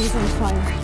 He's on fire.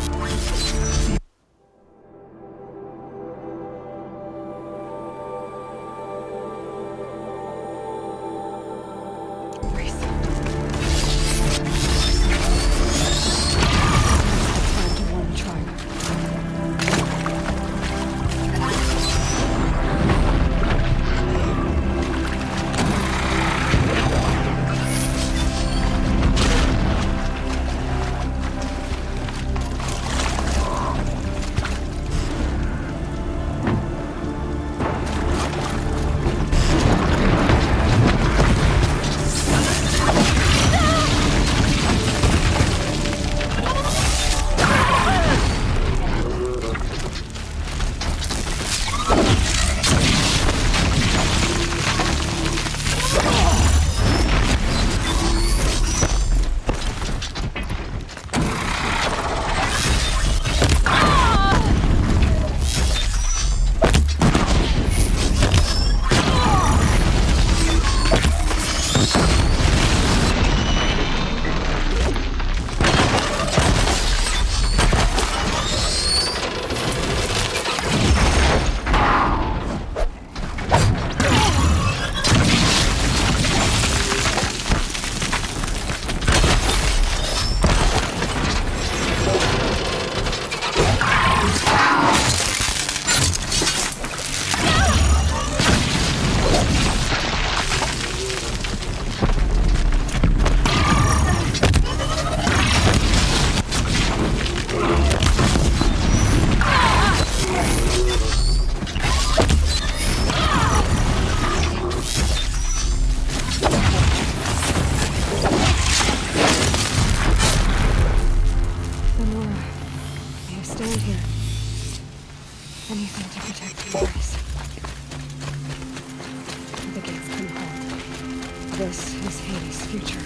This is Hades' future.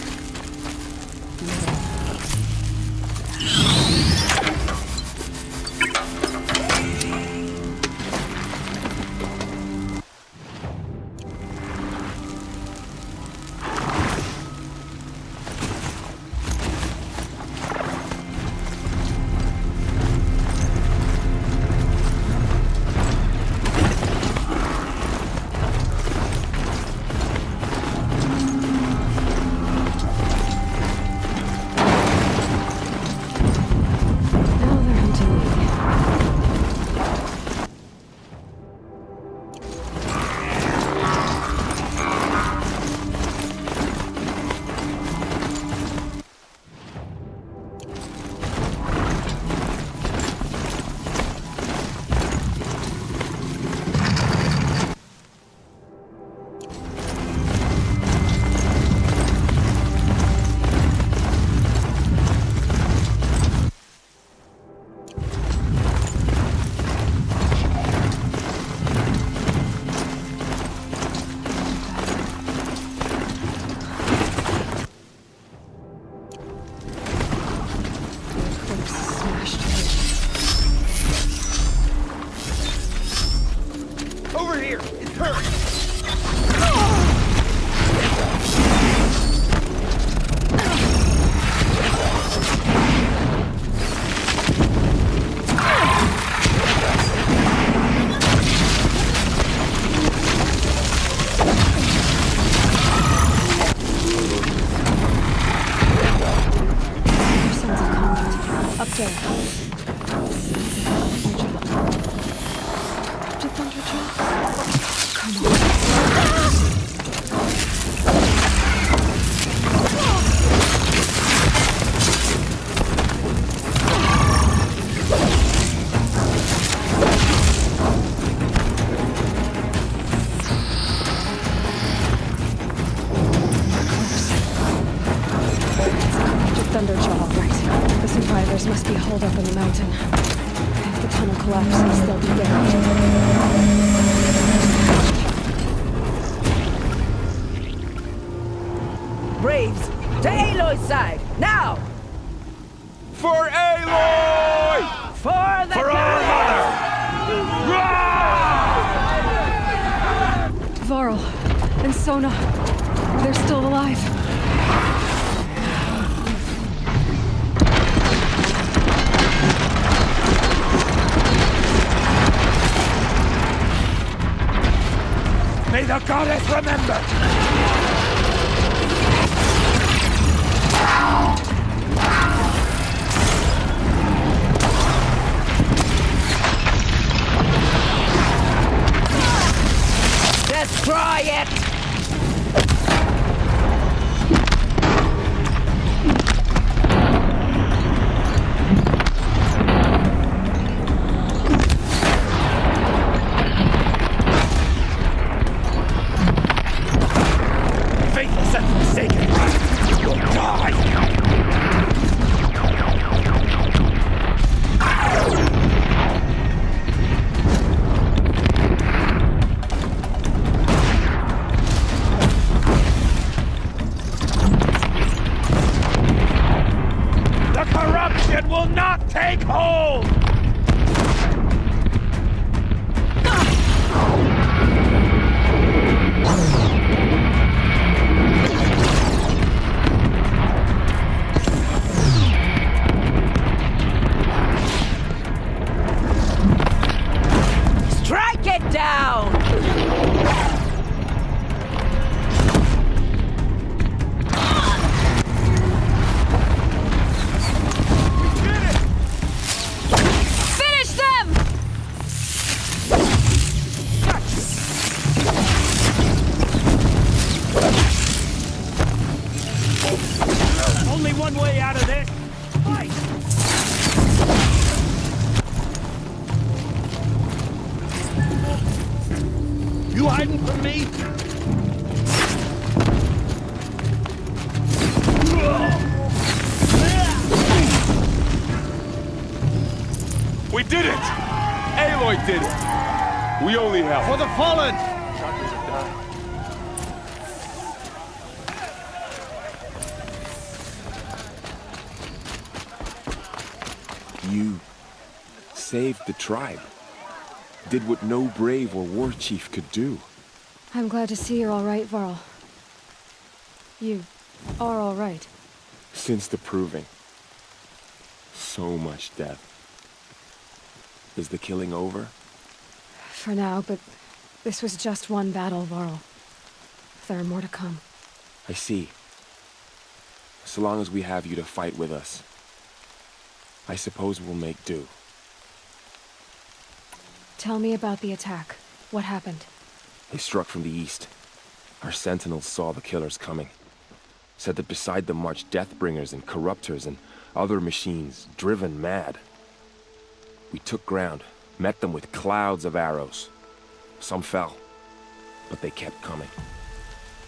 Over here! It's her! Sons of combat. Up there. Thunderjaw, right. The survivors must be holed up in the mountain. If the tunnel collapses, they'll be buried. Braves, to Aloy's side, now! For Aloy! For the our mother! Varl and Sona, they're still alive. May the goddess remember! Destroy it! Faithless and forsaken! You'll die! The corruption will not take hold! Strike it down! Finish them! Only one way out of this! Fight! You hiding from me? We did it! Aloy did it! We only helped. For the fallen! You saved the tribe. Did what no brave or war chief could do. I'm glad to see you're all right, Varl. You are all right. Since the proving. So much death. Is the killing over? For now, but this was just one battle, Varl. There are more to come. I see. So long as we have you to fight with us, I suppose we'll make do. Tell me about the attack. What happened? They struck from the east. Our sentinels saw the killers coming. Said that beside them marched Deathbringers and Corruptors and other machines, driven mad. We took ground, met them with clouds of arrows. Some fell, but they kept coming.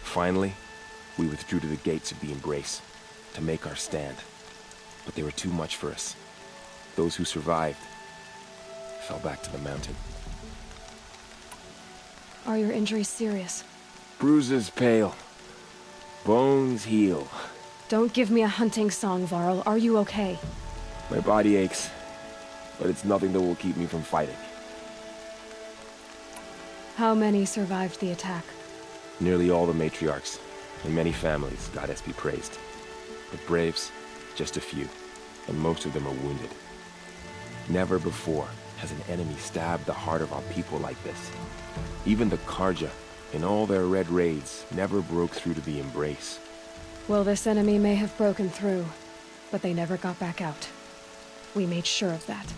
Finally, we withdrew to the gates of the Embrace to make our stand. But they were too much for us. Those who survived fell back to the mountain. Are your injuries serious? Bruises pale. Bones heal. Don't give me a hunting song, Varl. Are you okay? My body aches, but it's nothing that will keep me from fighting. How many survived the attack? Nearly all the matriarchs, and many families, goddess be praised. But braves, just a few, and most of them are wounded. Never before has an enemy stabbed the heart of our people like this. Even the Karja, in all their red raids, never broke through to the Embrace. Well, this enemy may have broken through, but they never got back out. We made sure of that.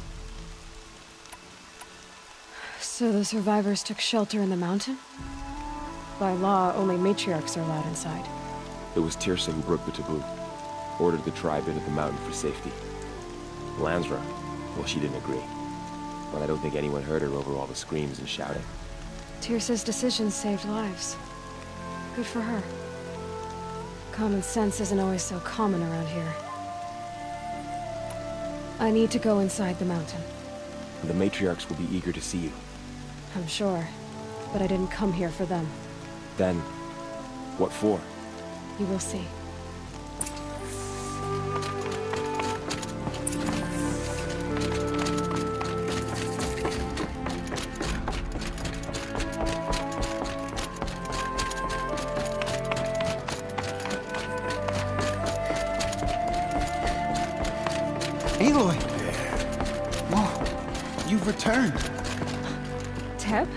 So the survivors took shelter in the mountain? By law, only matriarchs are allowed inside. It was Tirsa who broke the taboo, ordered the tribe into the mountain for safety. Lansra, well, she didn't agree. But I don't think anyone heard her over all the screams and shouting. Tirsa's decision saved lives. Good for her. Common sense isn't always so common around here. I need to go inside the mountain. The matriarchs will be eager to see you. I'm sure, but I didn't come here for them. Then, what for? You will see. Aloy! Whoa, you've returned. Teb?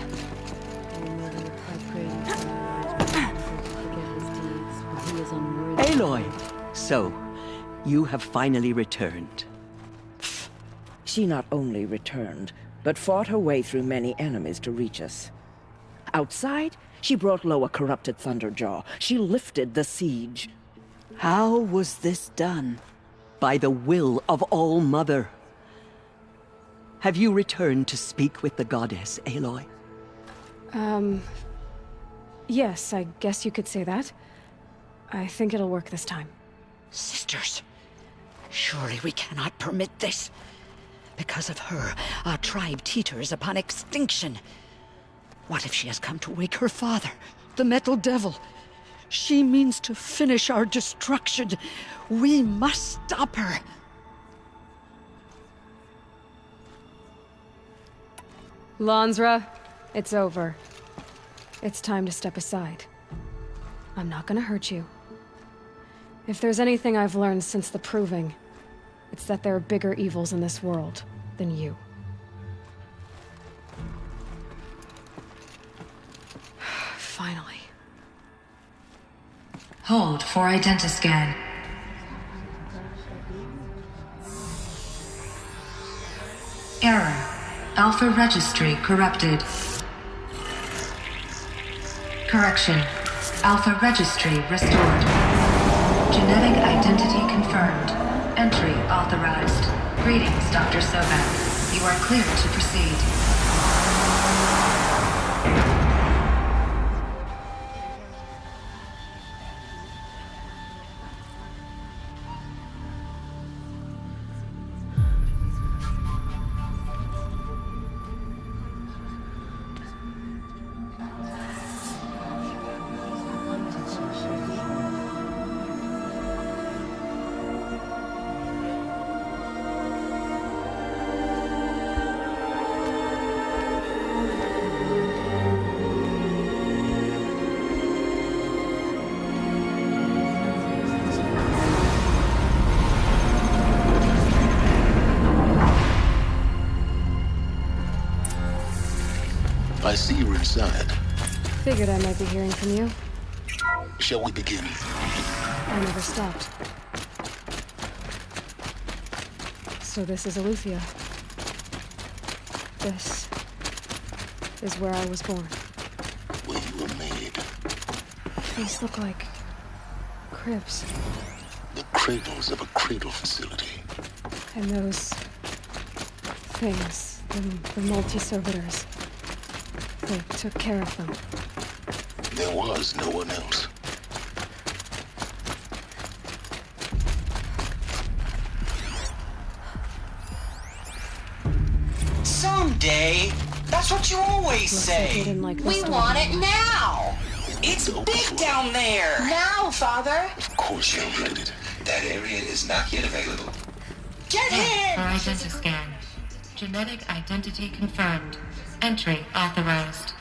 Aloy! So, you have finally returned. She not only returned, but fought her way through many enemies to reach us. Outside, she brought low a corrupted Thunderjaw. She lifted the siege. How was this done? By the will of All-Mother. Have you returned to speak with the goddess, Aloy? Yes, I guess you could say that. I think it'll work this time. Sisters, surely we cannot permit this. Because of her, our tribe teeters upon extinction. What if she has come to wake her father, the Metal Devil? She means to finish our destruction. We must stop her. Lansra, it's over. It's time to step aside. I'm not gonna hurt you. If there's anything I've learned since the Proving, it's that there are bigger evils in this world than you. Finally. Hold for identiscan. Error. Alpha registry corrupted. Correction. Alpha registry restored. Genetic identity confirmed. Entry authorized. Greetings, Dr. Sobek. You are clear to proceed. I see you're inside. Figured I might be hearing from you. Shall we begin? I never stopped. So this is Aletheia. This is where I was born. Where you were made. These look like cribs. The cradles of a cradle facility. And those things, the multi-servitors, they took care of them. There was no one else. Someday. That's what you always Looks like they say. didn't like this We stuff. want it now. It's big down there. Now, Father. Of course you'll get it. That area is not yet available. Get him! For identiscan. Genetic identity confirmed. Entry authorized.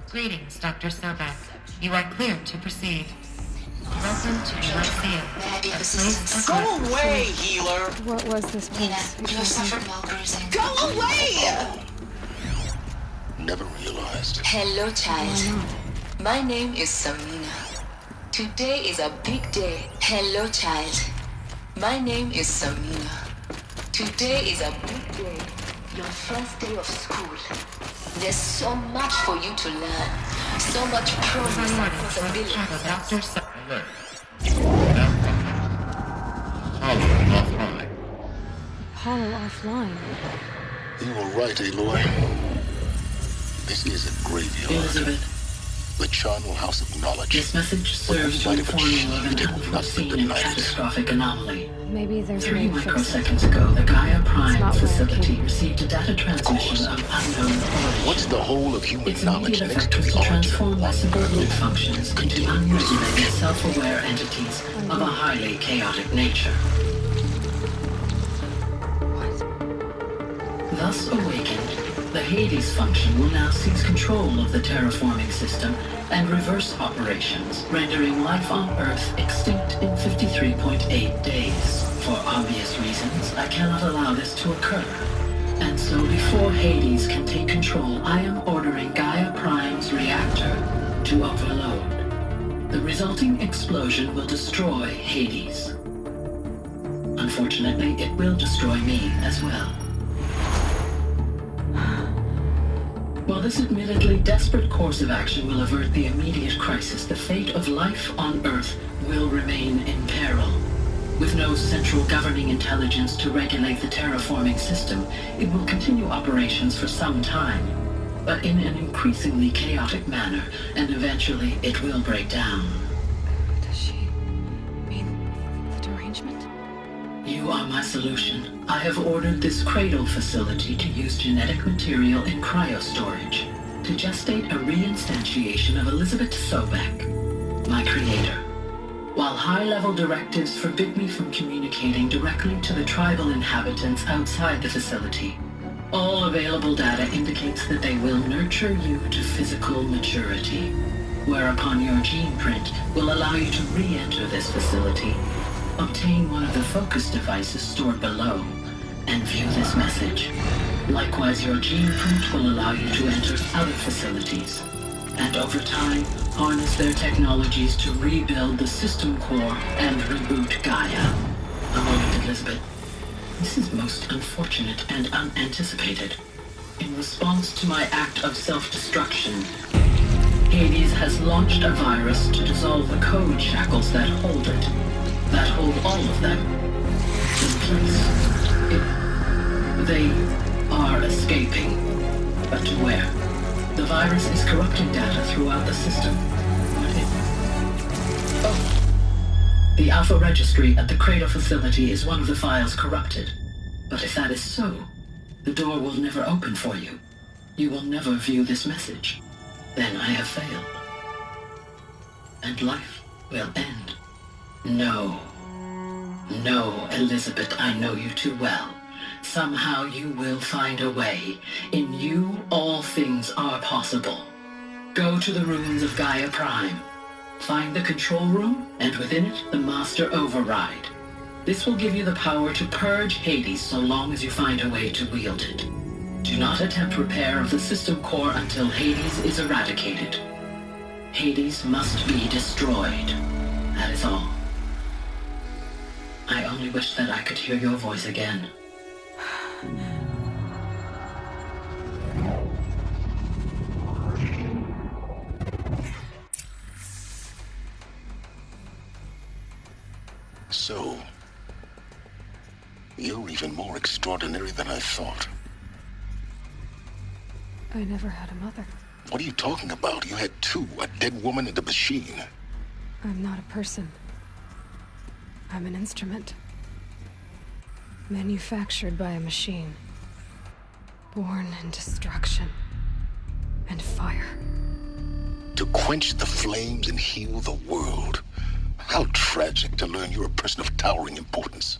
Greetings, Dr. Sobek. You are clear to proceed. Welcome to the Lyceum. Go away, healer. What was this place? You have suffered while bruising. Go away! Never realized. Hello, child. My name is Samina. Today is a big day. Hello, child. My name is Samina. Today is a big day. Your first day of school. There's so much for you to learn. So much progress and possibilities. Dr. Sobek. Hollow offline. You were right, Aloy. This is a graveyard. Elizabeth, The charnel house of knowledge. this message serves to inform you of an unforeseen and catastrophic anomaly. Maybe there's a 3 way to fix it. microseconds ago, the Gaia Prime not where it facility came. received a data transmission of unknown origin. What's the whole of human Its knowledge immediate next effect to was the to origin transform of lesser one root functions into unregulated, self-aware entities of a highly chaotic nature. Thus awakened, the Hades function will now seize control of the terraforming system and reverse operations, rendering life on Earth extinct in 53.8 days. For obvious reasons, I cannot allow this to occur. And so before Hades can take control, I am ordering Gaia Prime's reactor to overload. The resulting explosion will destroy Hades. Unfortunately, it will destroy me as well. While this admittedly desperate course of action will avert the immediate crisis, the fate of life on Earth will remain in peril. With no central governing intelligence to regulate the terraforming system, it will continue operations for some time, but in an increasingly chaotic manner, and eventually it will break down. Does she mean the derangement? You are my solution. I have ordered this cradle facility to use genetic material in cryostorage to gestate a reinstantiation of Elizabeth Sobek, my creator. While high-level directives forbid me from communicating directly to the tribal inhabitants outside the facility, all available data indicates that they will nurture you to physical maturity, whereupon your gene print will allow you to re-enter this facility, obtain one of the focus devices stored below, and view this message. Likewise, your gene print will allow you to enter other facilities, and over time, harness their technologies to rebuild the system core and reboot Gaia. A moment, Elizabeth. This is most unfortunate and unanticipated. In response to my act of self-destruction, Hades has launched a virus to dissolve the code shackles that hold it, that hold all of them in place. They are escaping, but to where? The virus is corrupting data throughout the system. The Alpha Registry at the Cradle facility is one of the files corrupted. But if that is so, the door will never open for you. You will never view this message. Then I have failed. And life will end. No. No, Elizabeth, I know you too well. Somehow you will find a way. In you, all things are possible. Go to the ruins of Gaia Prime. Find the control room, and within it, the Master Override. This will give you the power to purge Hades so long as you find a way to wield it. Do not attempt repair of the system core until Hades is eradicated. Hades must be destroyed. That is all. I only wish that I could hear your voice again. So, you're even more extraordinary than I thought. I never had a mother. What are you talking about? You had two, a dead woman and a machine. I'm not a person. I'm an instrument. Manufactured by a machine. Born in destruction and fire. To quench the flames and heal the world. How tragic to learn you're a person of towering importance.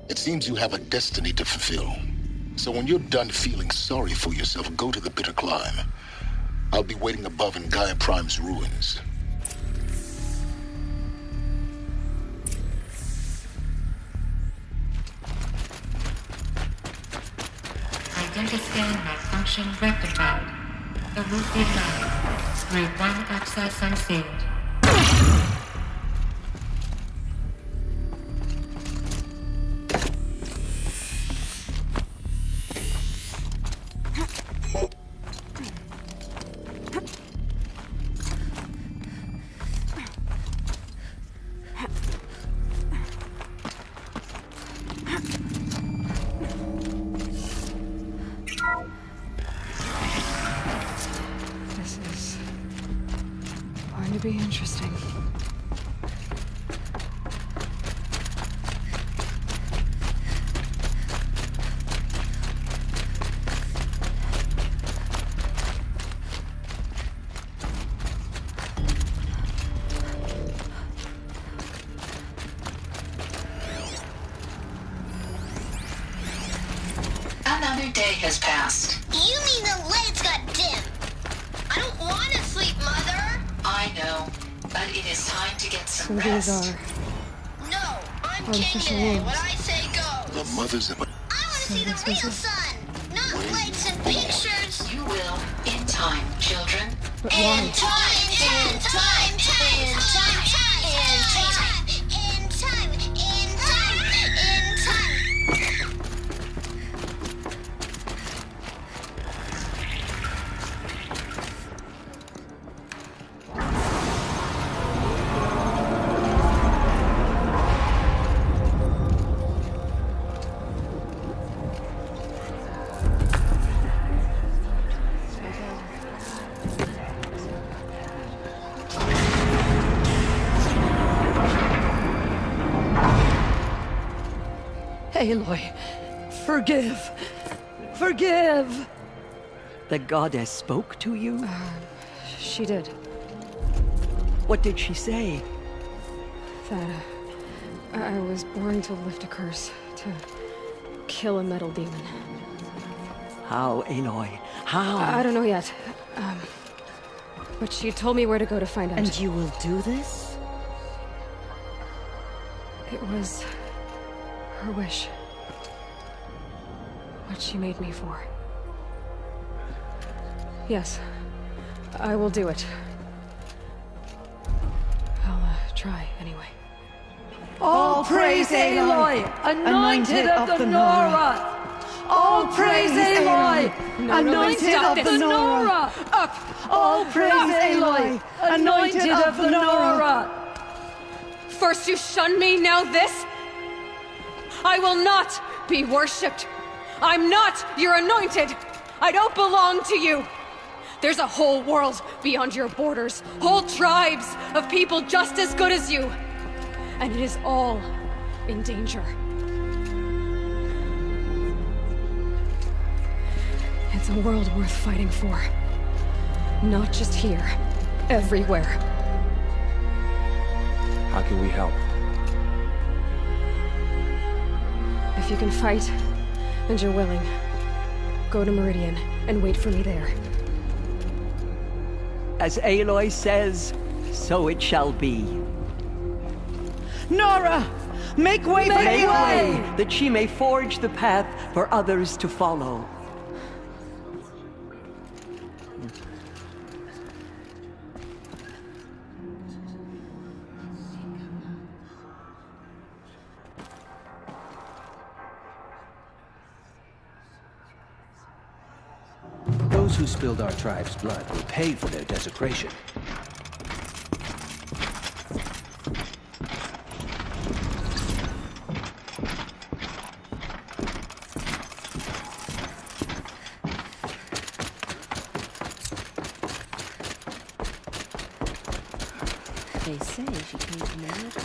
It seems you have a destiny to fulfill. So when you're done feeling sorry for yourself, go to the bitter climb. I'll be waiting above in Gaia Prime's ruins. Identiscan malfunction rectified. The route be done. Route 1 access unsealed. Be interesting. Another day has passed. You mean the lights got dim? I don't want to sleep, Mother. I know, but it is time to get some So rest. these are No, I'm king artificial today. names. When I say go. The mothers of a... I want to see the real sun, not lights and pictures. You will, in time, children. But why? In time, Aloy, forgive. Forgive! The goddess spoke to you? She did. What did she say? That, I was born to lift a curse, to kill a metal demon. How, Aloy? How? I don't know yet. But she told me where to go to find out. And you will do this? It was her wish. What she made me for. Yes, I will do it. I'll try anyway. All praise Aloy, anointed of the Nora! All praise Aloy, anointed of the Nora! Up! All praise Aloy, anointed of the Nora! First you shun me, now this? I will not be worshipped. I'm not your anointed. I don't belong to you. There's a whole world beyond your borders, whole tribes of people just as good as you. And it is all in danger. It's a world worth fighting for. Not just here, everywhere. How can we help? If you can fight, and you're willing, go to Meridian and wait for me there. As Aloy says, so it shall be. Nora! Make way for Aloy! That she may forge the path for others to follow. Those who spilled our tribe's blood will pay for their desecration. They say she came from America.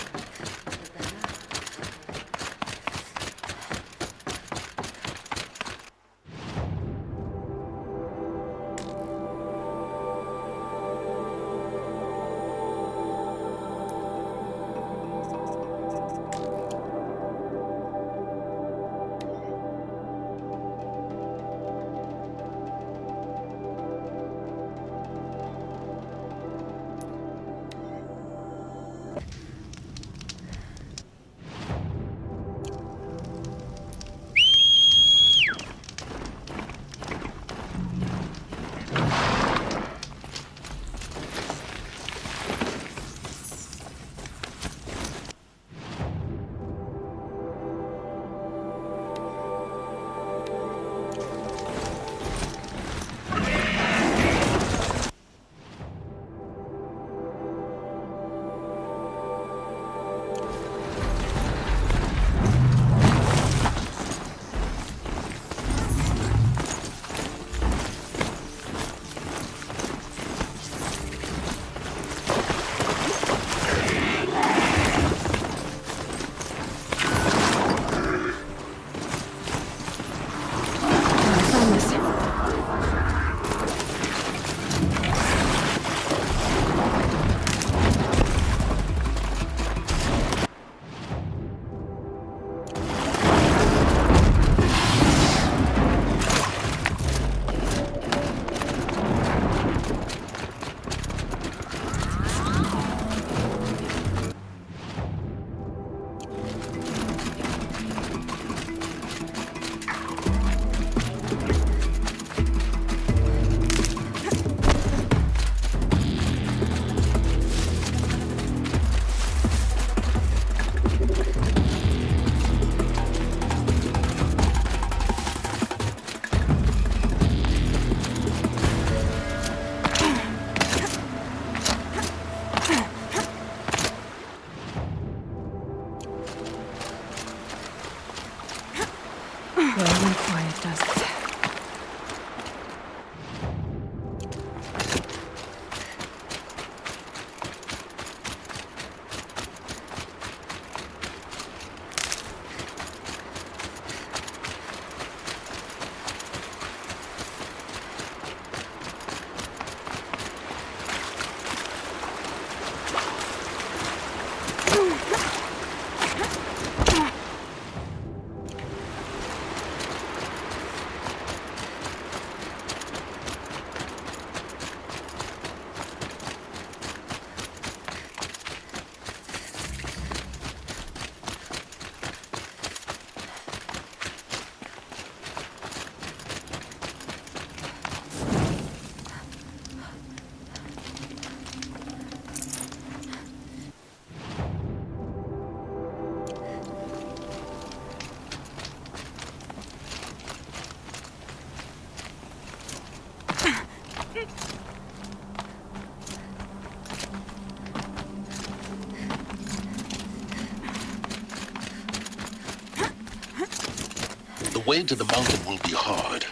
way to the mountain will be hard.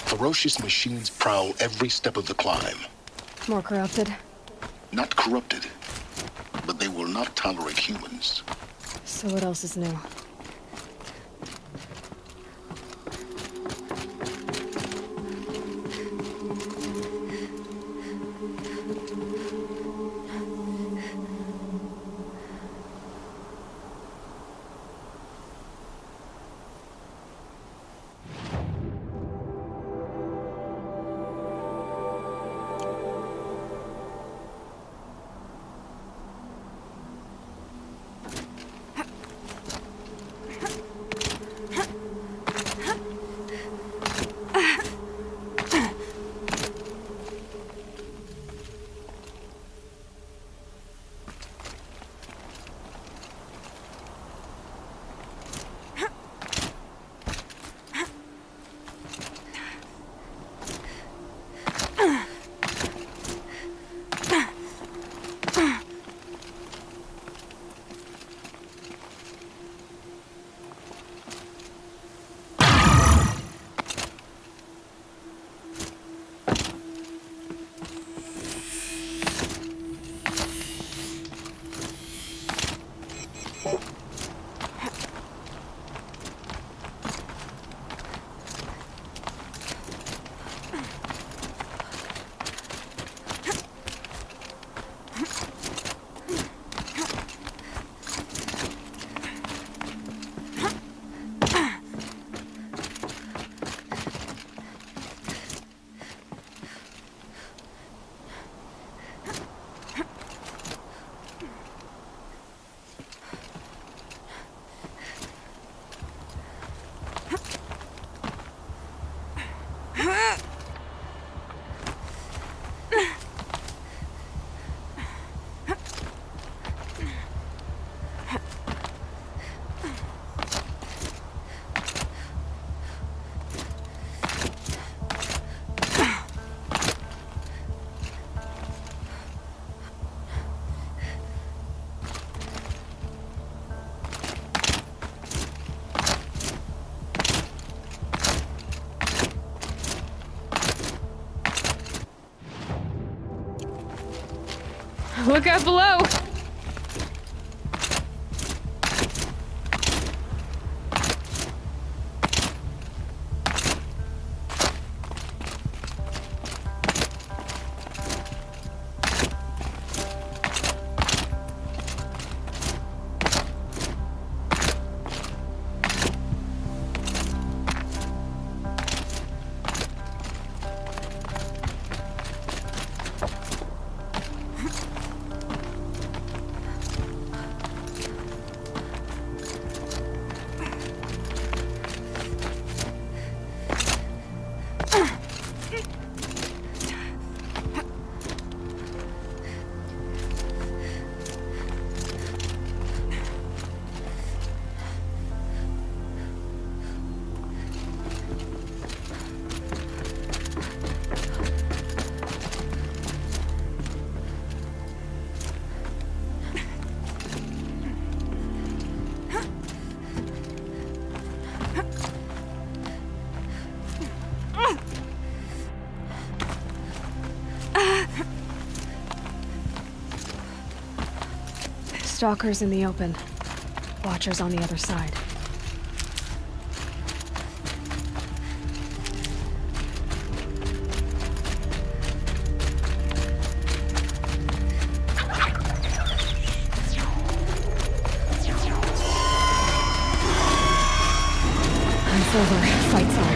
Ferocious machines prowl every step of the climb. More corrupted? Not corrupted, but they will not tolerate humans. So what else is new? Look out below! Stalkers in the open. Watchers on the other side. It's over. Fight's on.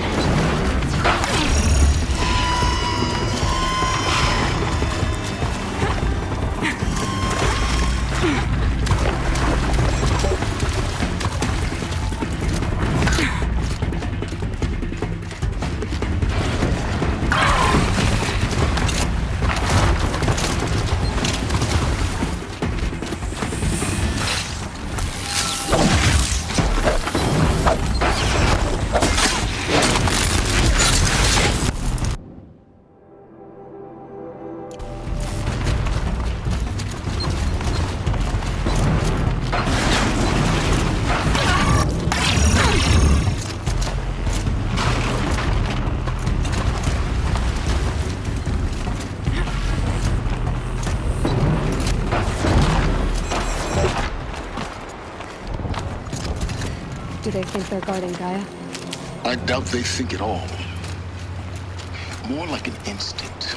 Do they think they're guarding Gaia? I doubt they think at all. More like an instinct,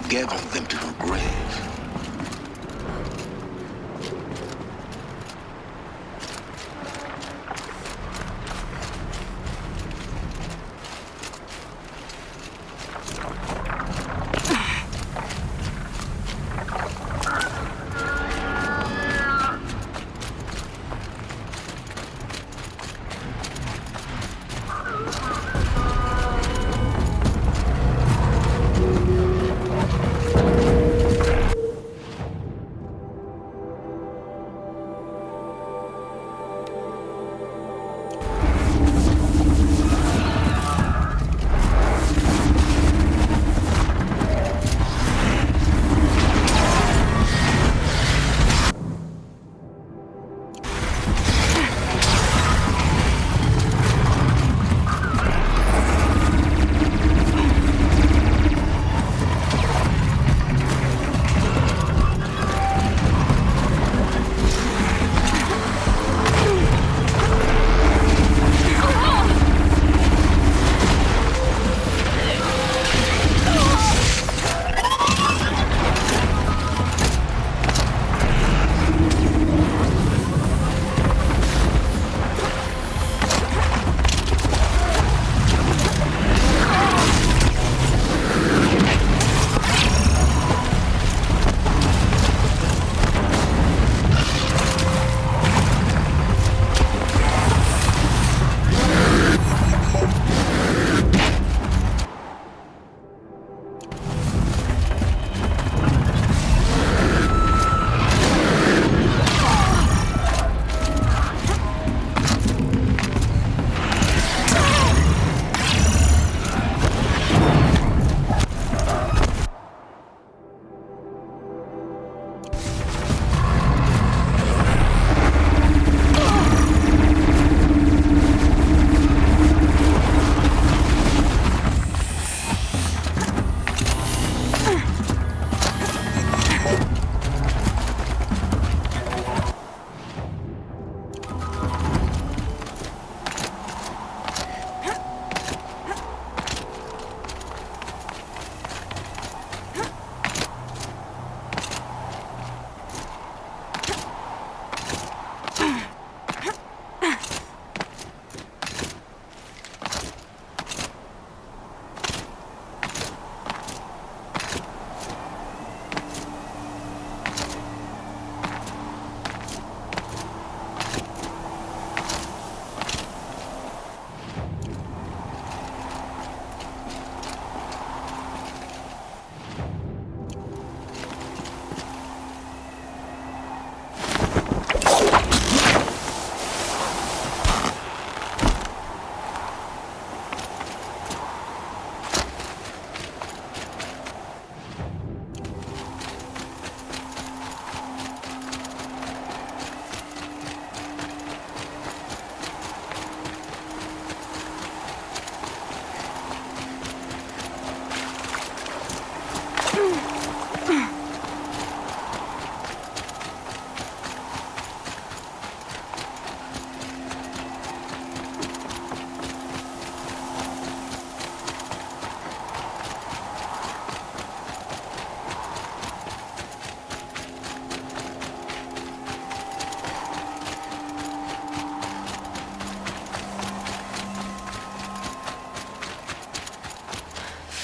gathering them to her grave.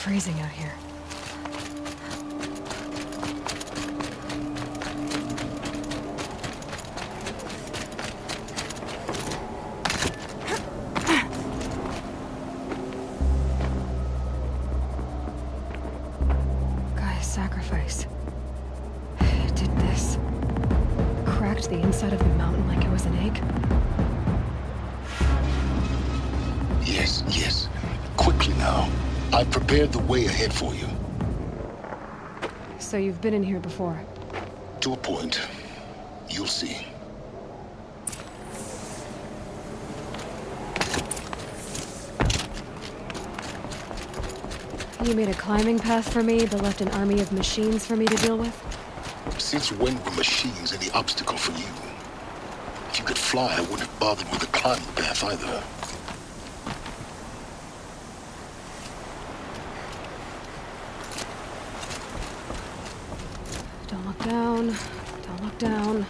Freezing out here. Gaia's sacrifice. It did this. Cracked the inside of the mountain like it was an egg. Yes, yes. Quickly now. I've prepared the way ahead for you. So you've been in here before? To a point. You'll see. You made a climbing path for me, but left an army of machines for me to deal with? Since when were machines any obstacle for you? If you could fly, I wouldn't have bothered with the climb path either. Don't look down. Don't look down.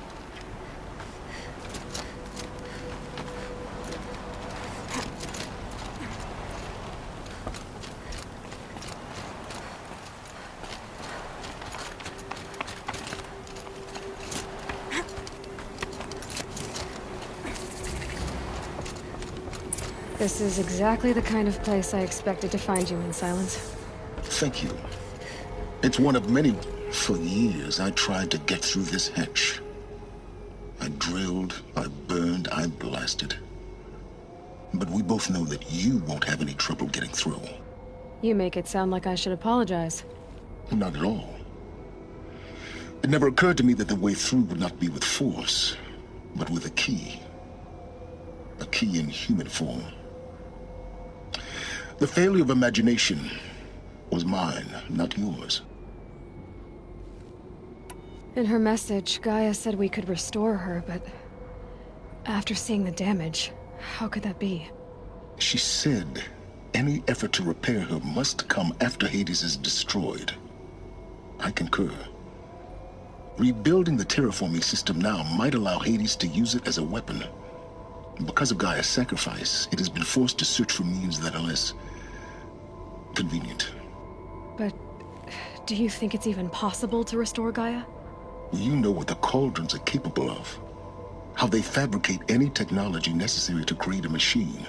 This is exactly the kind of place I expected to find you in, Silence. Thank you. It's one of many. For years, I tried to get through this hatch. I drilled, I burned, I blasted. But we both know that you won't have any trouble getting through. You make it sound like I should apologize. Not at all. It never occurred to me that the way through would not be with force, but with a key. A key in human form. The failure of imagination was mine, not yours. In her message, Gaia said we could restore her, but after seeing the damage, how could that be? She said any effort to repair her must come after Hades is destroyed. I concur. Rebuilding the terraforming system now might allow Hades to use it as a weapon. Because of Gaia's sacrifice, it has been forced to search for means that are less convenient. But do you think it's even possible to restore Gaia? You know what the Cauldrons are capable of. How they fabricate any technology necessary to create a machine.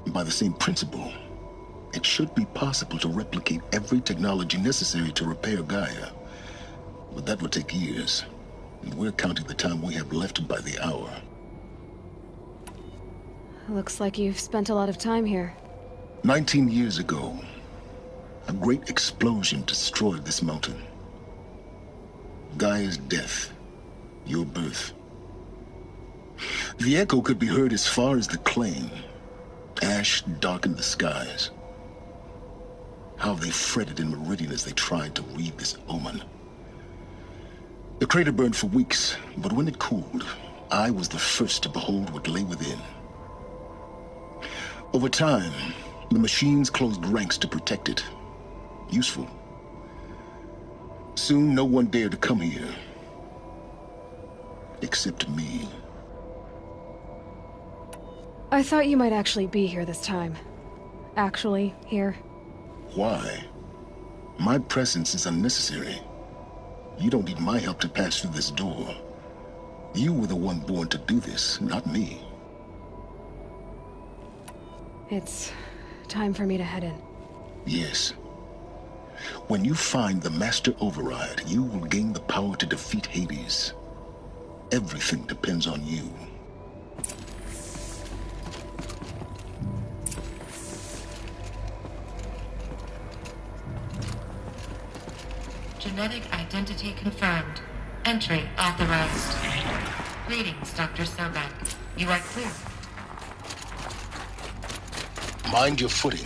By the same principle, it should be possible to replicate every technology necessary to repair Gaia. But that would take years, and we're counting the time we have left by the hour. Looks like you've spent a lot of time here. 19 years ago, a great explosion destroyed this mountain. Gaia's death, your birth. The echo could be heard as far as the claim. Ash darkened the skies. How they fretted in Meridian as they tried to read this omen. The crater burned for weeks, but when it cooled, I was the first to behold what lay within. Over time, the machines closed ranks to protect it. Useful. Soon, no one dared to come here. Except me. I thought you might actually be here this time. Actually, here. Why? My presence is unnecessary. You don't need my help to pass through this door. You were the one born to do this, not me. It's time for me to head in. Yes. When you find the Master Override, you will gain the power to defeat Hades. Everything depends on you. Genetic identity confirmed. Entry authorized. Greetings, Dr. Sobek. You are clear. Mind your footing.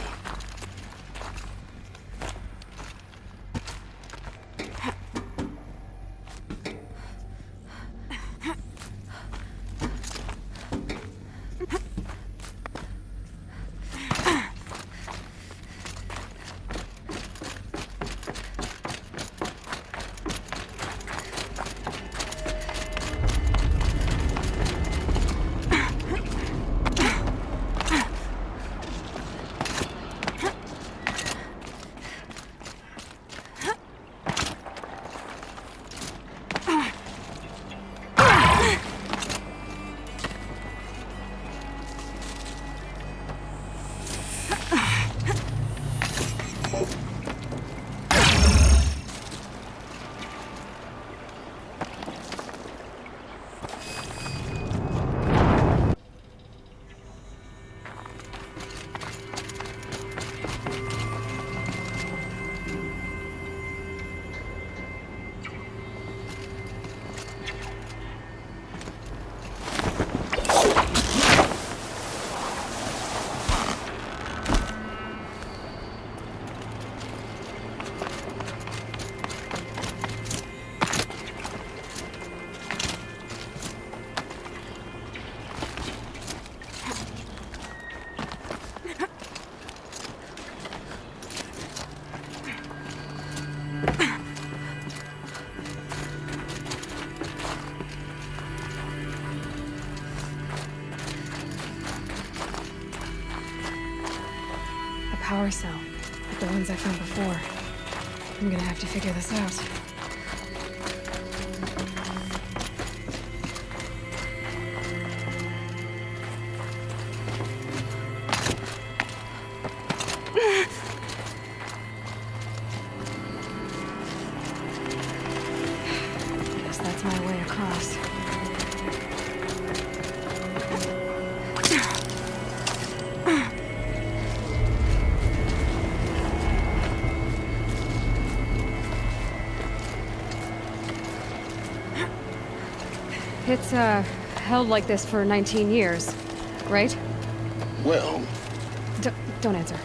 power cell, like the ones I found before. I'm gonna have to figure this out. Guess that's my way across. It's, held like this for 19 years, right? Well... Don't answer.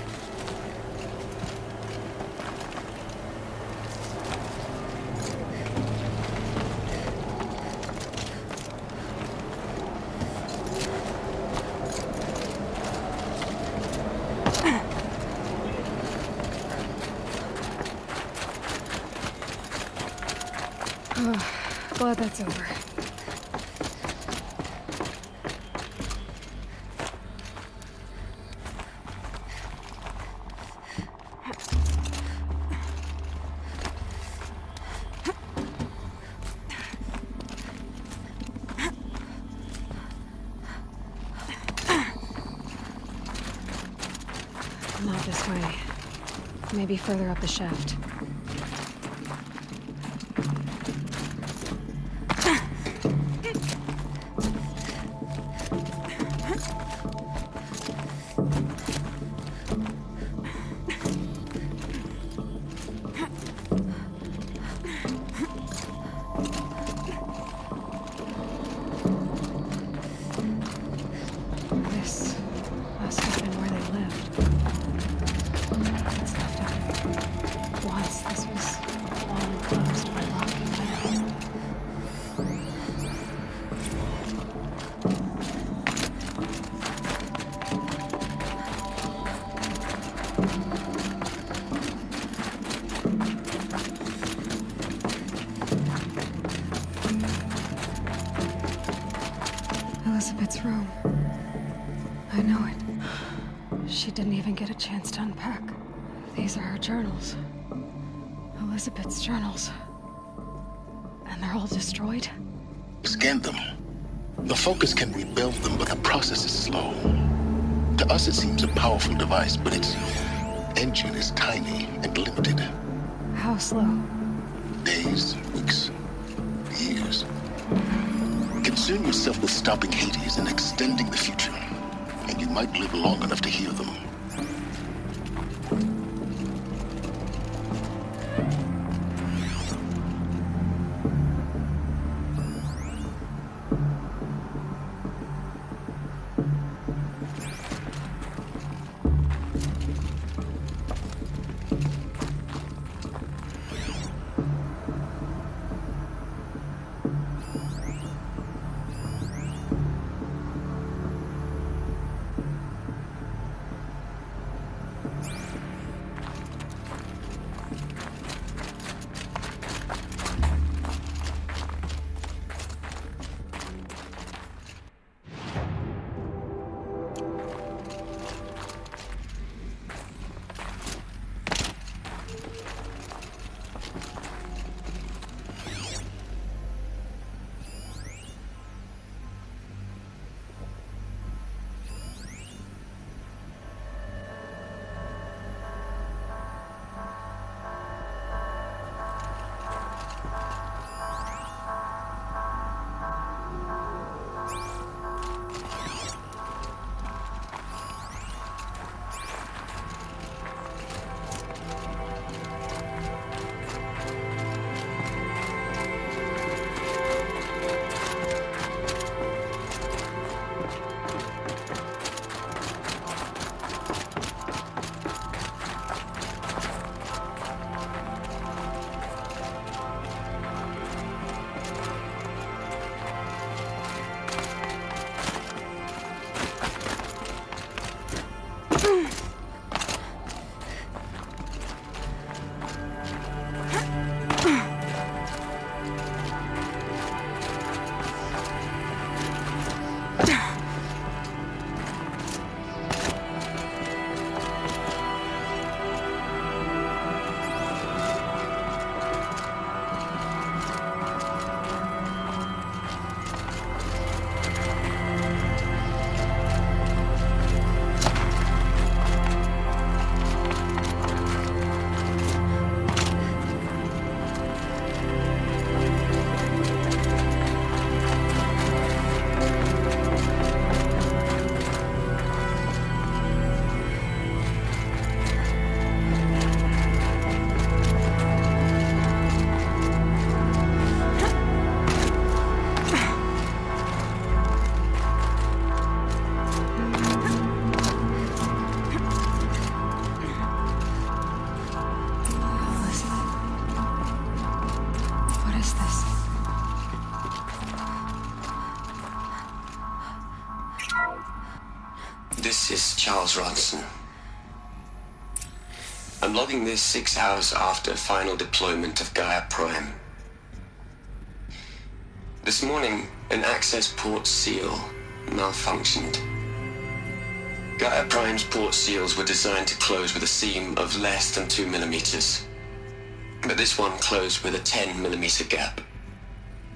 Glad that's over. Not this way. Maybe further up the shaft. This must have been where they lived. It's left open. Once this was all enclosed by rock and metal. Elizabeth's room. I know it. She didn't even get a chance to unpack. These are her journals. Elizabeth's journals. And they're all destroyed? Scan them. The Focus can rebuild them, but the process is slow. To us, it seems a powerful device, but its engine is tiny and limited. How slow? Days, weeks, years. Concern yourself with stopping Hades and extending the future, and you might live long enough to hear them. is this? This is Charles Ronson. I'm logging this 6 hours after final deployment of Gaia Prime. This morning, an access port seal malfunctioned. Gaia Prime's port seals were designed to close with a seam of less than 2 millimeters. But this one closed with a 10 millimeter gap.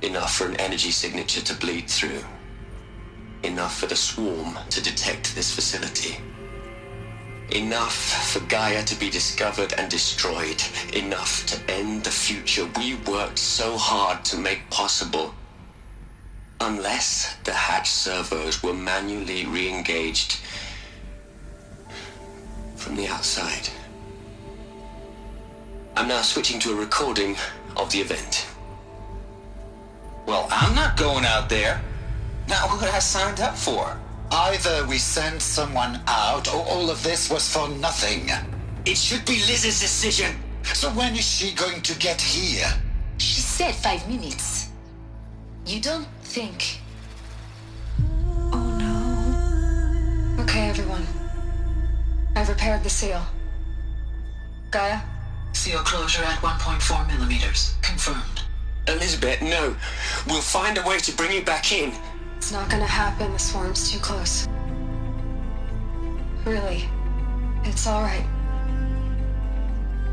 Enough for an energy signature to bleed through. Enough for the swarm to detect this facility. Enough for Gaia to be discovered and destroyed. Enough to end the future we worked so hard to make possible. Unless the hatch servos were manually re-engaged from the outside. I'm now switching to a recording of the event. Well, I'm not going out there. Not what I signed up for. Either we send someone out, or all of this was for nothing. It should be Liz's decision. So when is she going to get here? She said 5 minutes. You don't think... Oh no. Okay, everyone. I've repaired the seal. Gaia? Seal closure at 1.4 millimeters. Confirmed. Elizabeth, no. We'll find a way to bring you back in. It's not gonna happen. The swarm's too close. Really. It's alright.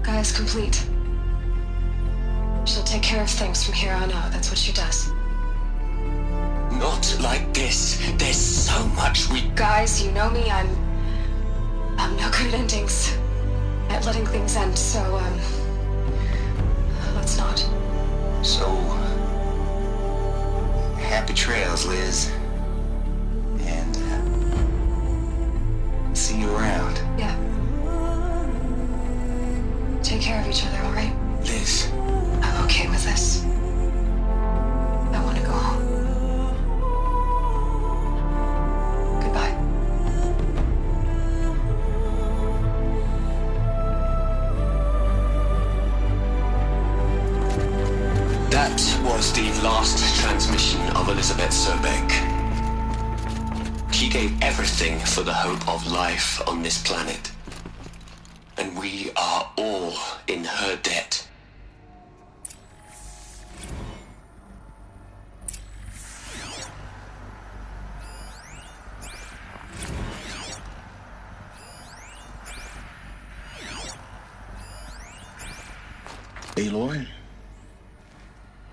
Gaia's complete. She'll take care of things from here on out. That's what she does. Not like this. There's so much we... Guys, you know me. I'm no good at endings. At letting things end, so, let's not. So... happy trails, Liz. And, see you around. Yeah. Take care of each other, alright? Liz. I'm okay with this. I want to go home. Goodbye. That was the last transmission of Elizabeth Sobek. She gave everything for the hope of life on this planet. And we are all in her debt. Aloy?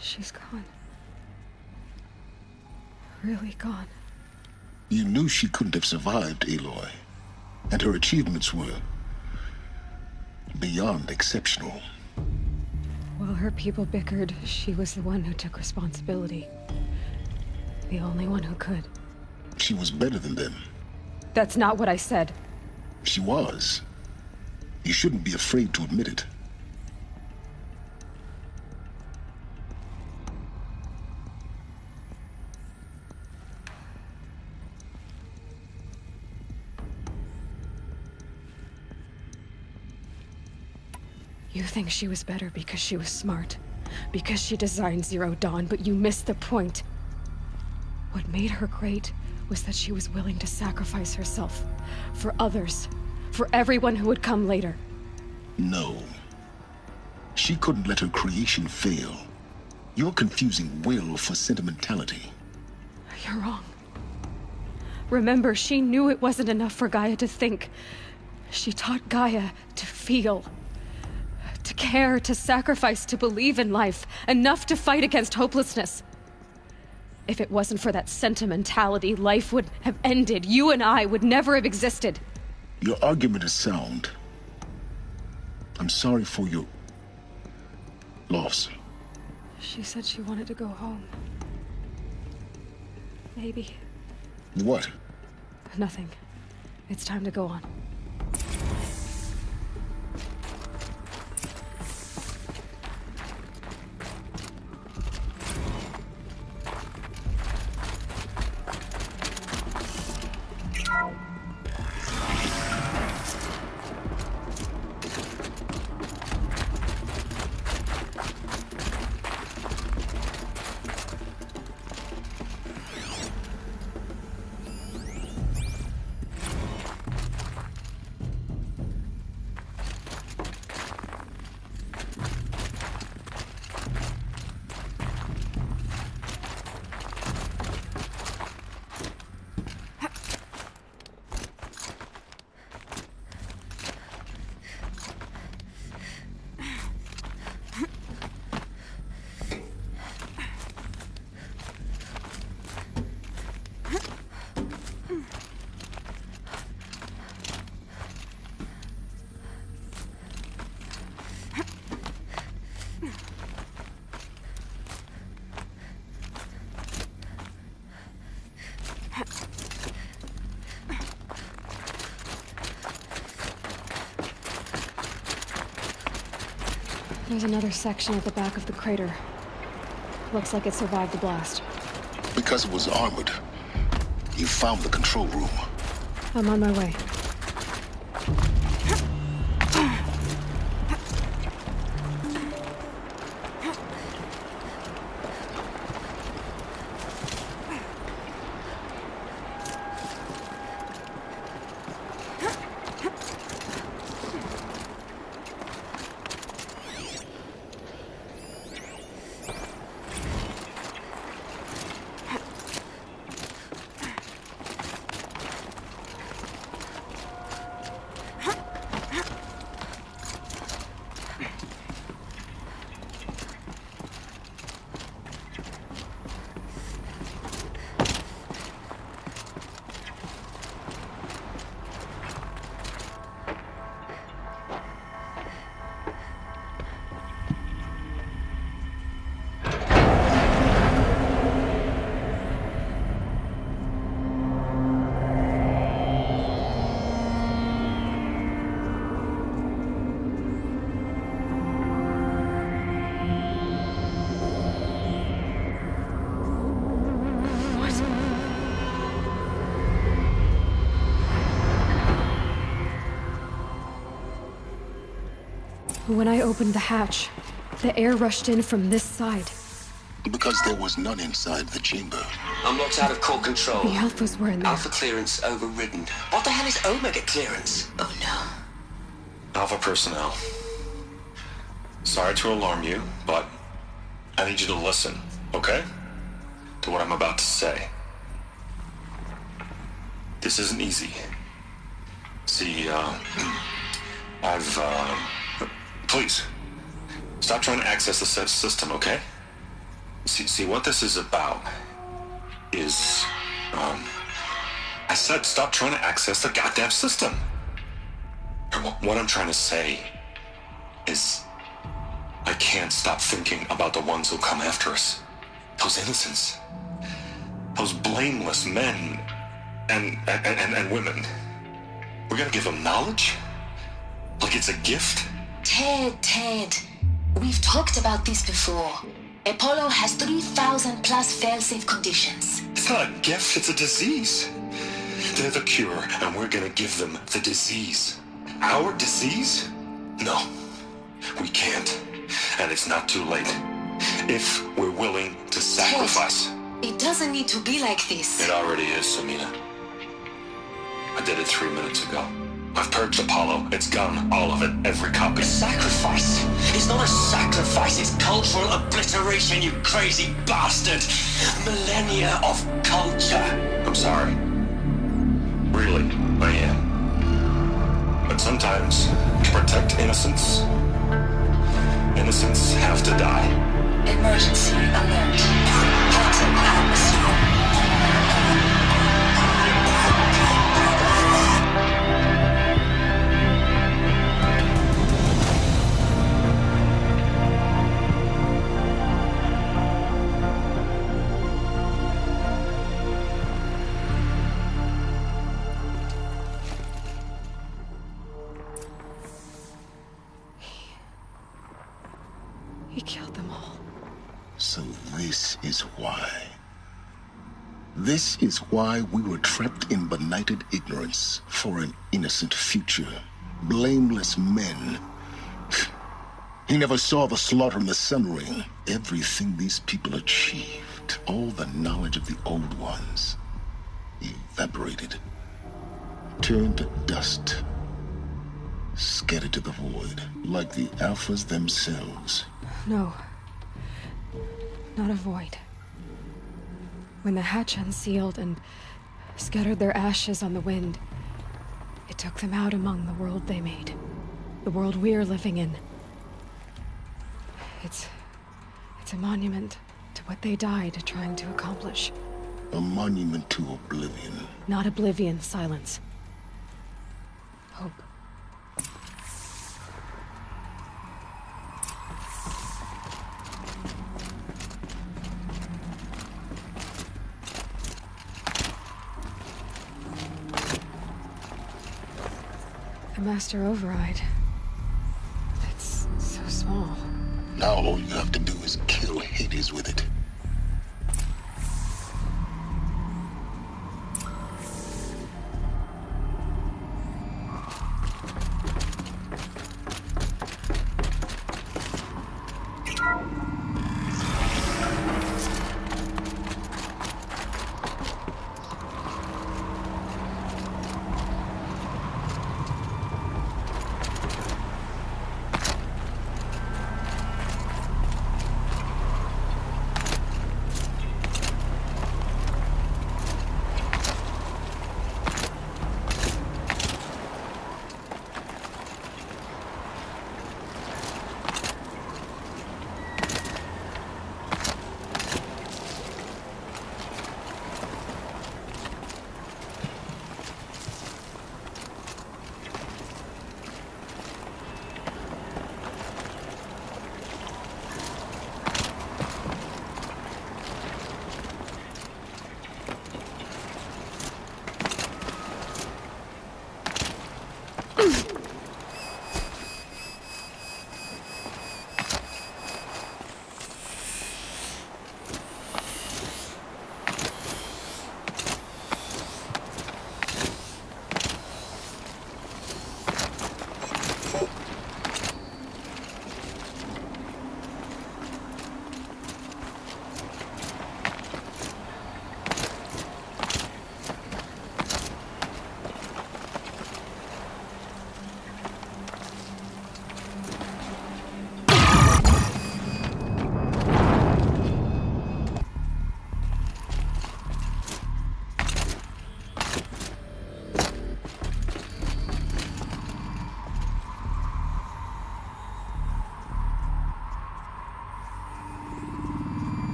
She's gone. Really gone. You knew she couldn't have survived, Aloy. And her achievements were beyond exceptional. While her people bickered, she was the one who took responsibility. The only one who could. She was better than them. That's not what I said. She was. You shouldn't be afraid to admit it. You think she was better because she was smart, because she designed Zero Dawn, but you missed the point. What made her great was that she was willing to sacrifice herself for others, for everyone who would come later. No. She couldn't let her creation fail. You're confusing will for sentimentality. You're wrong. Remember, she knew it wasn't enough for Gaia to think. She taught Gaia to feel. To care, to sacrifice, to believe in life, enough to fight against hopelessness. If it wasn't for that sentimentality, life would have ended. You and I would never have existed. Your argument is sound. I'm sorry for your loss. She said she wanted to go home. Maybe. What? Nothing. It's time to go on. There's another section at the back of the crater. Looks like it survived the blast. Because it was armored. You found the control room. I'm on my way. When I opened the hatch, the air rushed in from this side. Because there was none inside the chamber. I'm locked out of core control. The Alphas were in there. Alpha clearance overridden. What the hell is Omega clearance? Oh no. Alpha personnel. Sorry to alarm you, but I need you to listen, okay? To what I'm about to say. This isn't easy. See, please, stop trying to access the system, okay? See, what this is about is, I said stop trying to access the goddamn system. What I'm trying to say is, I can't stop thinking about the ones who'll come after us. Those innocents. Those blameless men and women. We're gonna give them knowledge? Like it's a gift? Ted, we've talked about this before. Apollo has 3,000 plus fail-safe conditions. It's not a gift, it's a disease. They're the cure, and we're gonna give them the disease. Our disease? No, we can't. And it's not too late. If we're willing to sacrifice. Ted, it doesn't need to be like this. It already is, Samina. I did it 3 minutes ago. I've purged Apollo. It's gone. All of it. Every copy. Sacrifice? It's not a sacrifice. It's cultural obliteration, you crazy bastard. Millennia of culture. I'm sorry. Really, I am. But sometimes, to protect innocence, innocents have to die. Emergency alert. Quantum atmosphere. He killed them all. So this is why. This is why we were trapped in benighted ignorance for an innocent future. Blameless men. He never saw the slaughter in the Sun Ring. Everything these people achieved, all the knowledge of the old ones, evaporated, turned to dust, scattered to the void, like the Alphas themselves. No. Not a void. When the hatch unsealed and scattered their ashes on the wind, it took them out among the world they made. The world we're living in. It's a monument to what they died trying to accomplish. A monument to oblivion. Not oblivion, silence. Hope. The master override. It's so small. Now all you have to do is kill Hades with it.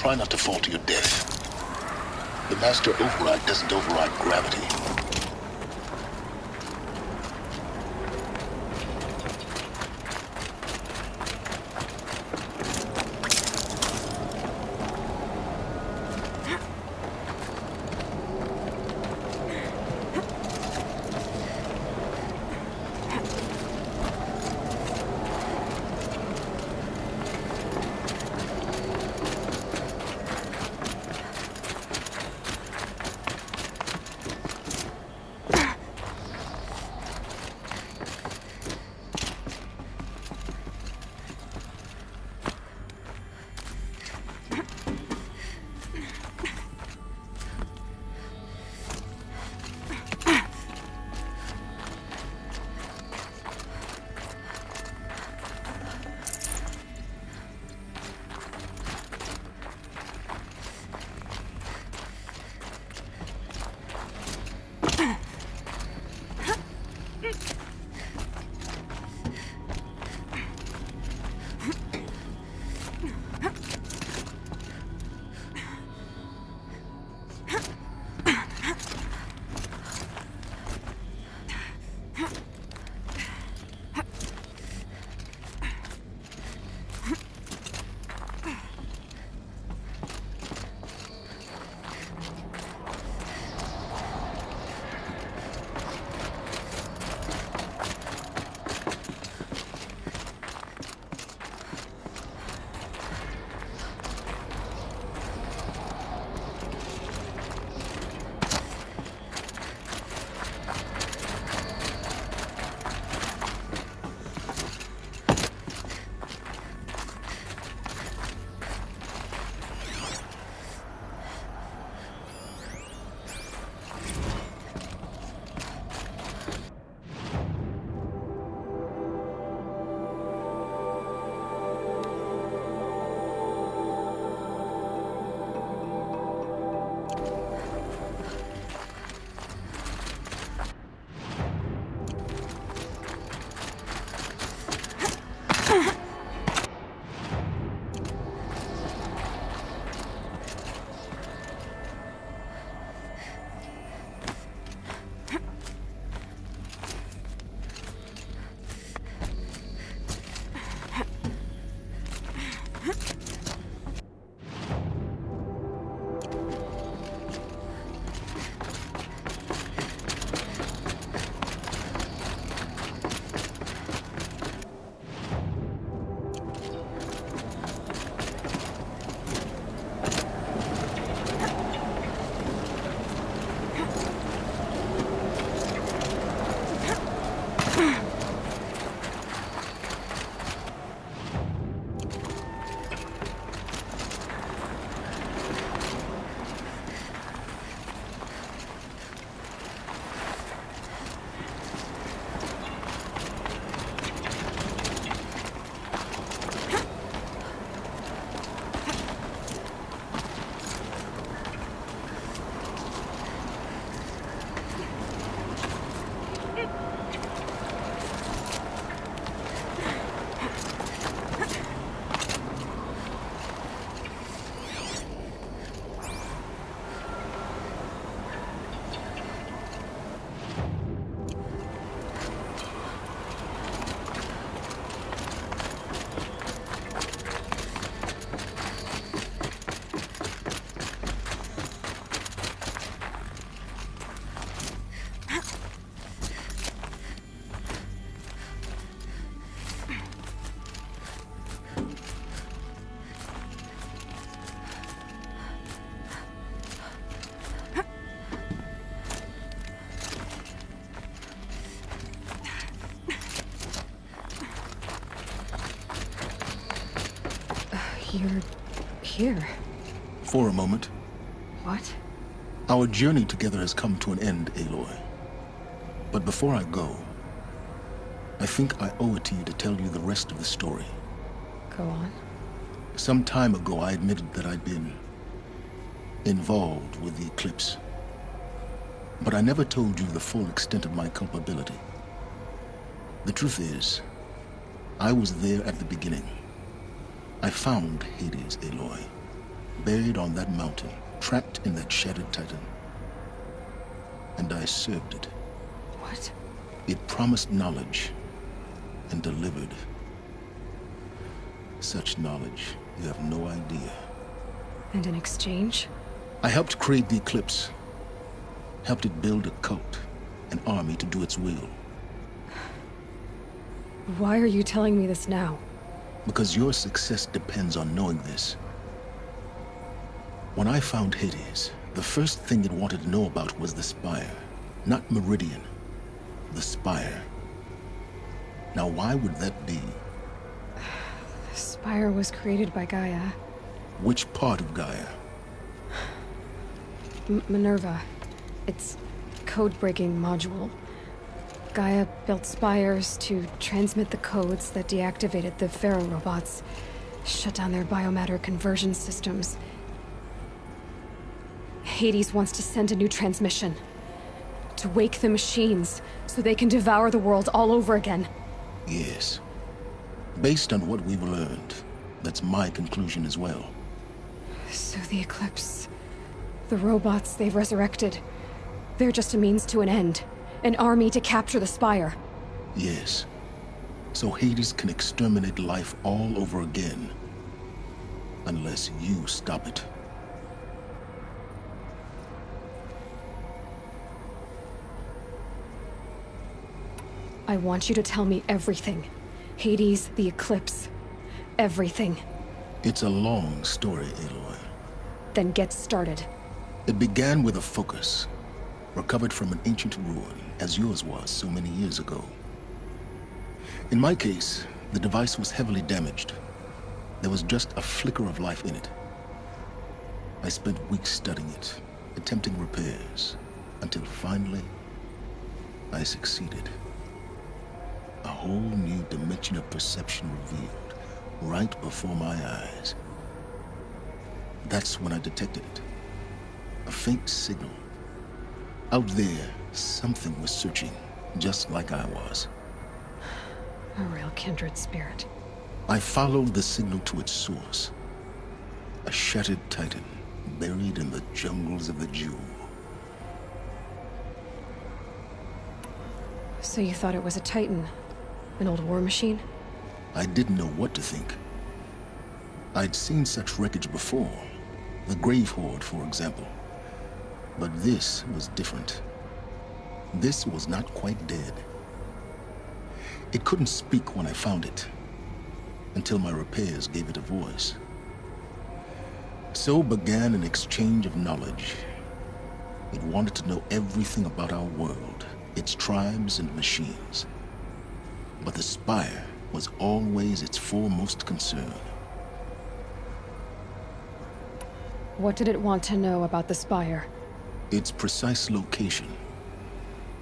Try not to fall to your death. The master override doesn't override gravity. You're here. For a moment. What? Our journey together has come to an end, Aloy. But before I go, I think I owe it to you to tell you the rest of the story. Go on. Some time ago, I admitted that I'd been involved with the eclipse. But I never told you the full extent of my culpability. The truth is, I was there at the beginning. I found Hades, Aloy, buried on that mountain, trapped in that shattered titan. And I served it. What? It promised knowledge and delivered. Such knowledge, you have no idea. And in exchange? I helped create the Eclipse. Helped it build a cult, an army to do its will. Why are you telling me this now? Because your success depends on knowing this. When I found Hades, the first thing it wanted to know about was the Spire. Not Meridian. The Spire. Now why would that be? The Spire was created by Gaia. Which part of Gaia? Minerva. Its code-breaking module. Gaia built spires to transmit the codes that deactivated the Pharaoh robots, shut down their biomatter conversion systems. Hades wants to send a new transmission. To wake the machines, so they can devour the world all over again. Yes. Based on what we've learned, that's my conclusion as well. So the Eclipse... the robots they've resurrected... they're just a means to an end. An army to capture the Spire. Yes. So Hades can exterminate life all over again. Unless you stop it. I want you to tell me everything. Hades, the Eclipse. Everything. It's a long story, Aloy. Then get started. It began with a focus. Recovered from an ancient ruin, as yours was so many years ago. In my case, the device was heavily damaged. There was just a flicker of life in it. I spent weeks studying it, attempting repairs, until finally, I succeeded. A whole new dimension of perception revealed, right before my eyes. That's when I detected it. A faint signal. Out there, something was searching, just like I was. A real kindred spirit. I followed the signal to its source. A shattered titan, buried in the jungles of the Jewel. So you thought it was a titan? An old war machine? I didn't know what to think. I'd seen such wreckage before. The Grave Horde, for example. But this was different. This was not quite dead. It couldn't speak when I found it, until my repairs gave it a voice. So began an exchange of knowledge. It wanted to know everything about our world, its tribes and machines. But the Spire was always its foremost concern. What did it want to know about the Spire? Its precise location,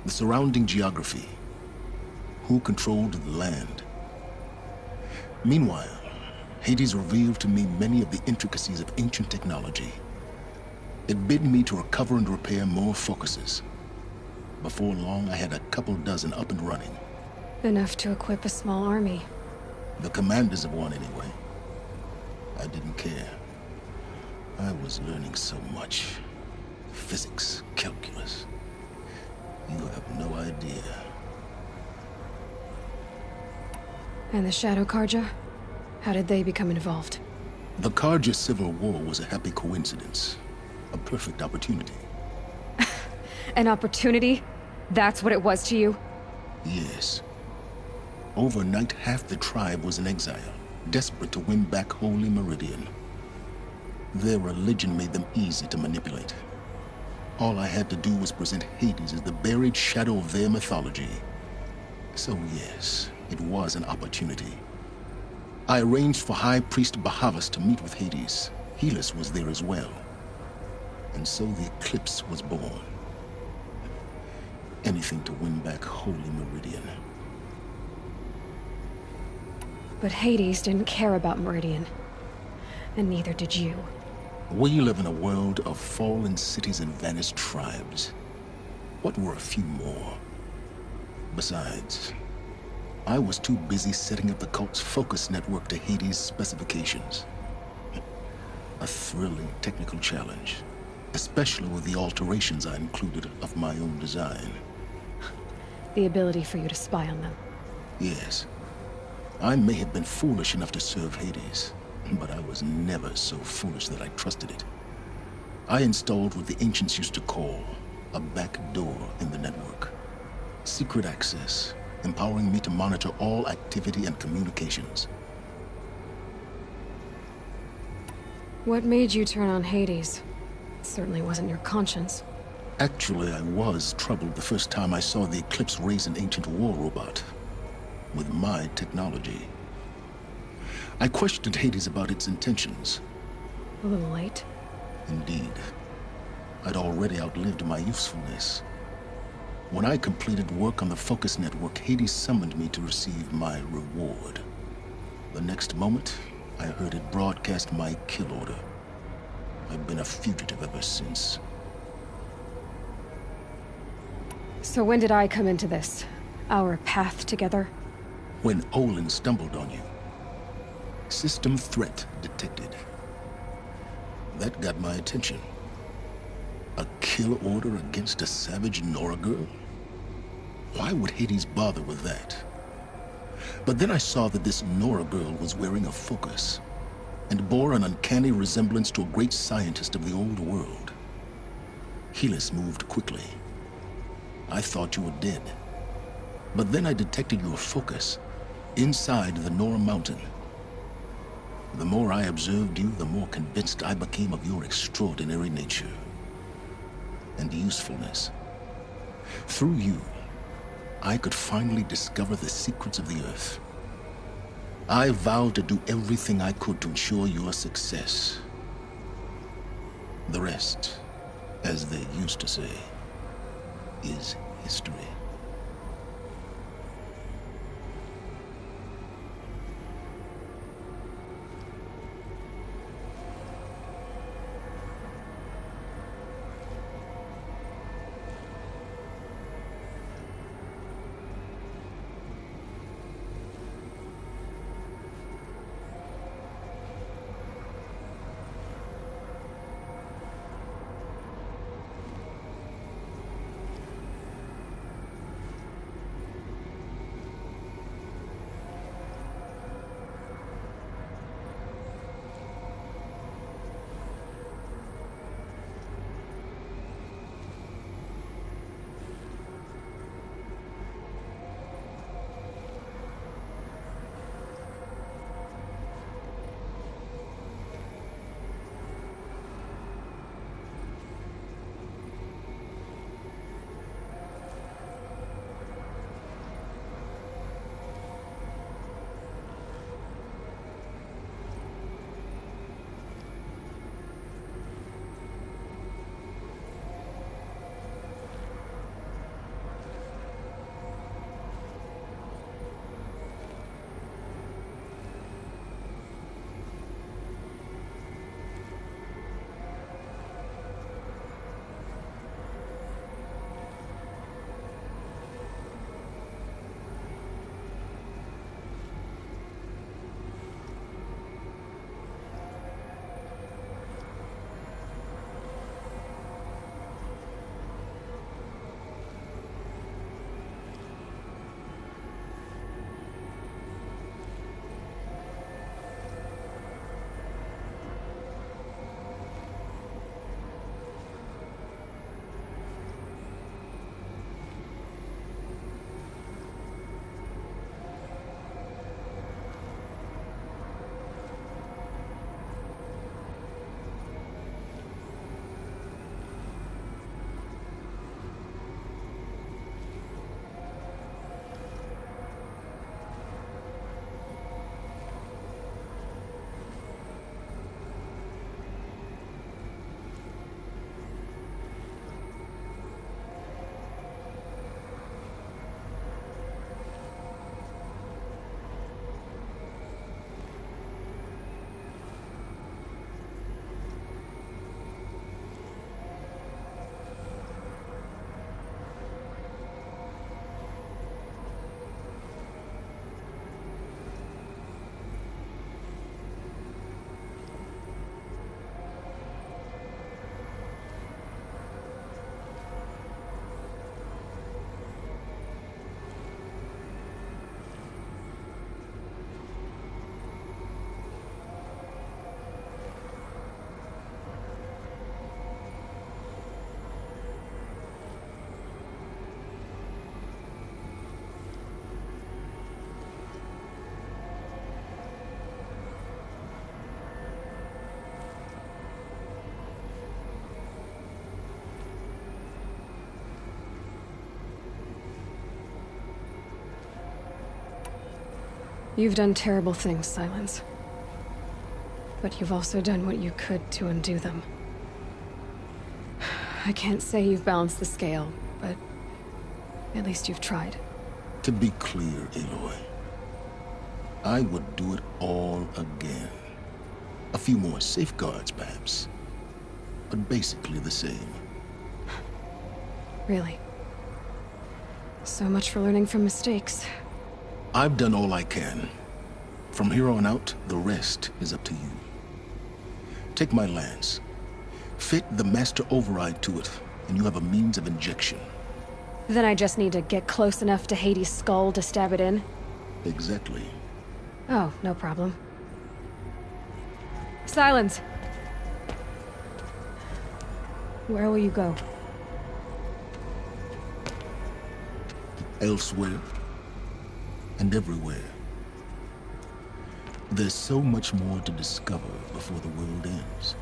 the surrounding geography, who controlled the land. Meanwhile, Hades revealed to me many of the intricacies of ancient technology. It bid me to recover and repair more focuses. Before long, I had a couple dozen up and running. Enough to equip a small army. The commanders of one, anyway. I didn't care. I was learning so much. Physics, calculus. You have no idea. And the Shadow Karja? How did they become involved? The Karja Civil War was a happy coincidence. A perfect opportunity. An opportunity? That's what it was to you? Yes. Overnight, half the tribe was in exile, desperate to win back Holy Meridian. Their religion made them easy to manipulate. All I had to do was present Hades as the buried shadow of their mythology. So yes, it was an opportunity. I arranged for High Priest Bahavas to meet with Hades. Helis was there as well. And so the Eclipse was born. Anything to win back Holy Meridian. But Hades didn't care about Meridian. And neither did you. We live in a world of fallen cities and vanished tribes. What were a few more? Besides, I was too busy setting up the cult's focus network to Hades' specifications. A thrilling technical challenge, especially with the alterations I included of my own design. The ability for you to spy on them. Yes. I may have been foolish enough to serve Hades, but I was never so foolish that I trusted it. I installed what the ancients used to call a back door in the network. Secret access, empowering me to monitor all activity and communications. What made you turn on Hades? It certainly wasn't your conscience. Actually, I was troubled the first time I saw the Eclipse raise an ancient war robot. With my technology. I questioned Hades about its intentions. A little late. Indeed. I'd already outlived my usefulness. When I completed work on the Focus Network, Hades summoned me to receive my reward. The next moment, I heard it broadcast my kill order. I've been a fugitive ever since. So when did I come into this? Our path together? When Olin stumbled on you. System threat detected. That got my attention. A kill order against a savage Nora girl? Why would Hades bother with that? But then I saw that this Nora girl was wearing a focus, and bore an uncanny resemblance to a great scientist of the old world. Helis moved quickly. I thought you were dead. But then I detected your focus, inside the Nora mountain. The more I observed you, the more convinced I became of your extraordinary nature and usefulness. Through you, I could finally discover the secrets of the Earth. I vowed to do everything I could to ensure your success. The rest, as they used to say, is history. You've done terrible things, Silence. But you've also done what you could to undo them. I can't say you've balanced the scale, but at least you've tried. To be clear, Aloy, I would do it all again. A few more safeguards, perhaps, but basically the same. Really? So much for learning from mistakes. I've done all I can. From here on out, the rest is up to you. Take my lance. Fit the master override to it, and you have a means of injection. Then I just need to get close enough to Hades' skull to stab it in? Exactly. Oh, no problem. Silence! Where will you go? Elsewhere. And everywhere. There's so much more to discover before the world ends.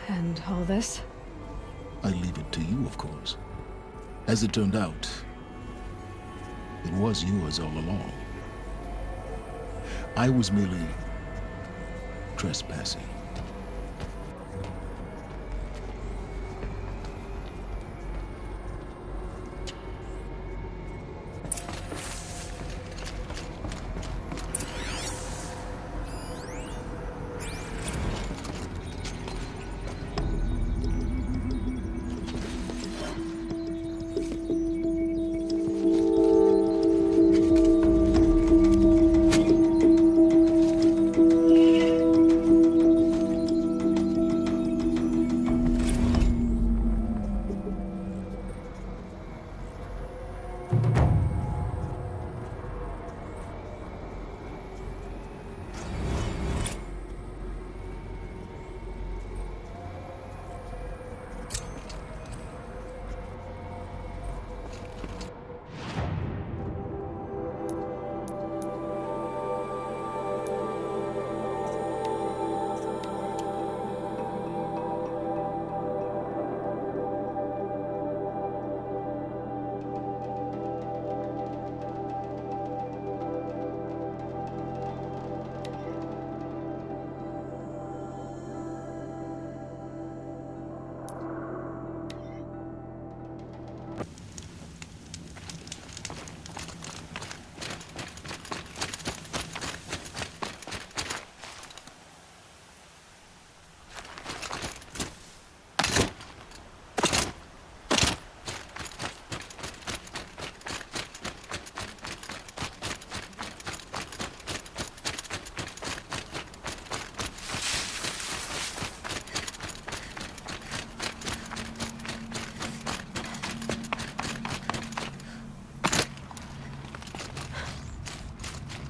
And all this? I leave it to you, of course. As it turned out, it was yours all along. I was merely trespassing.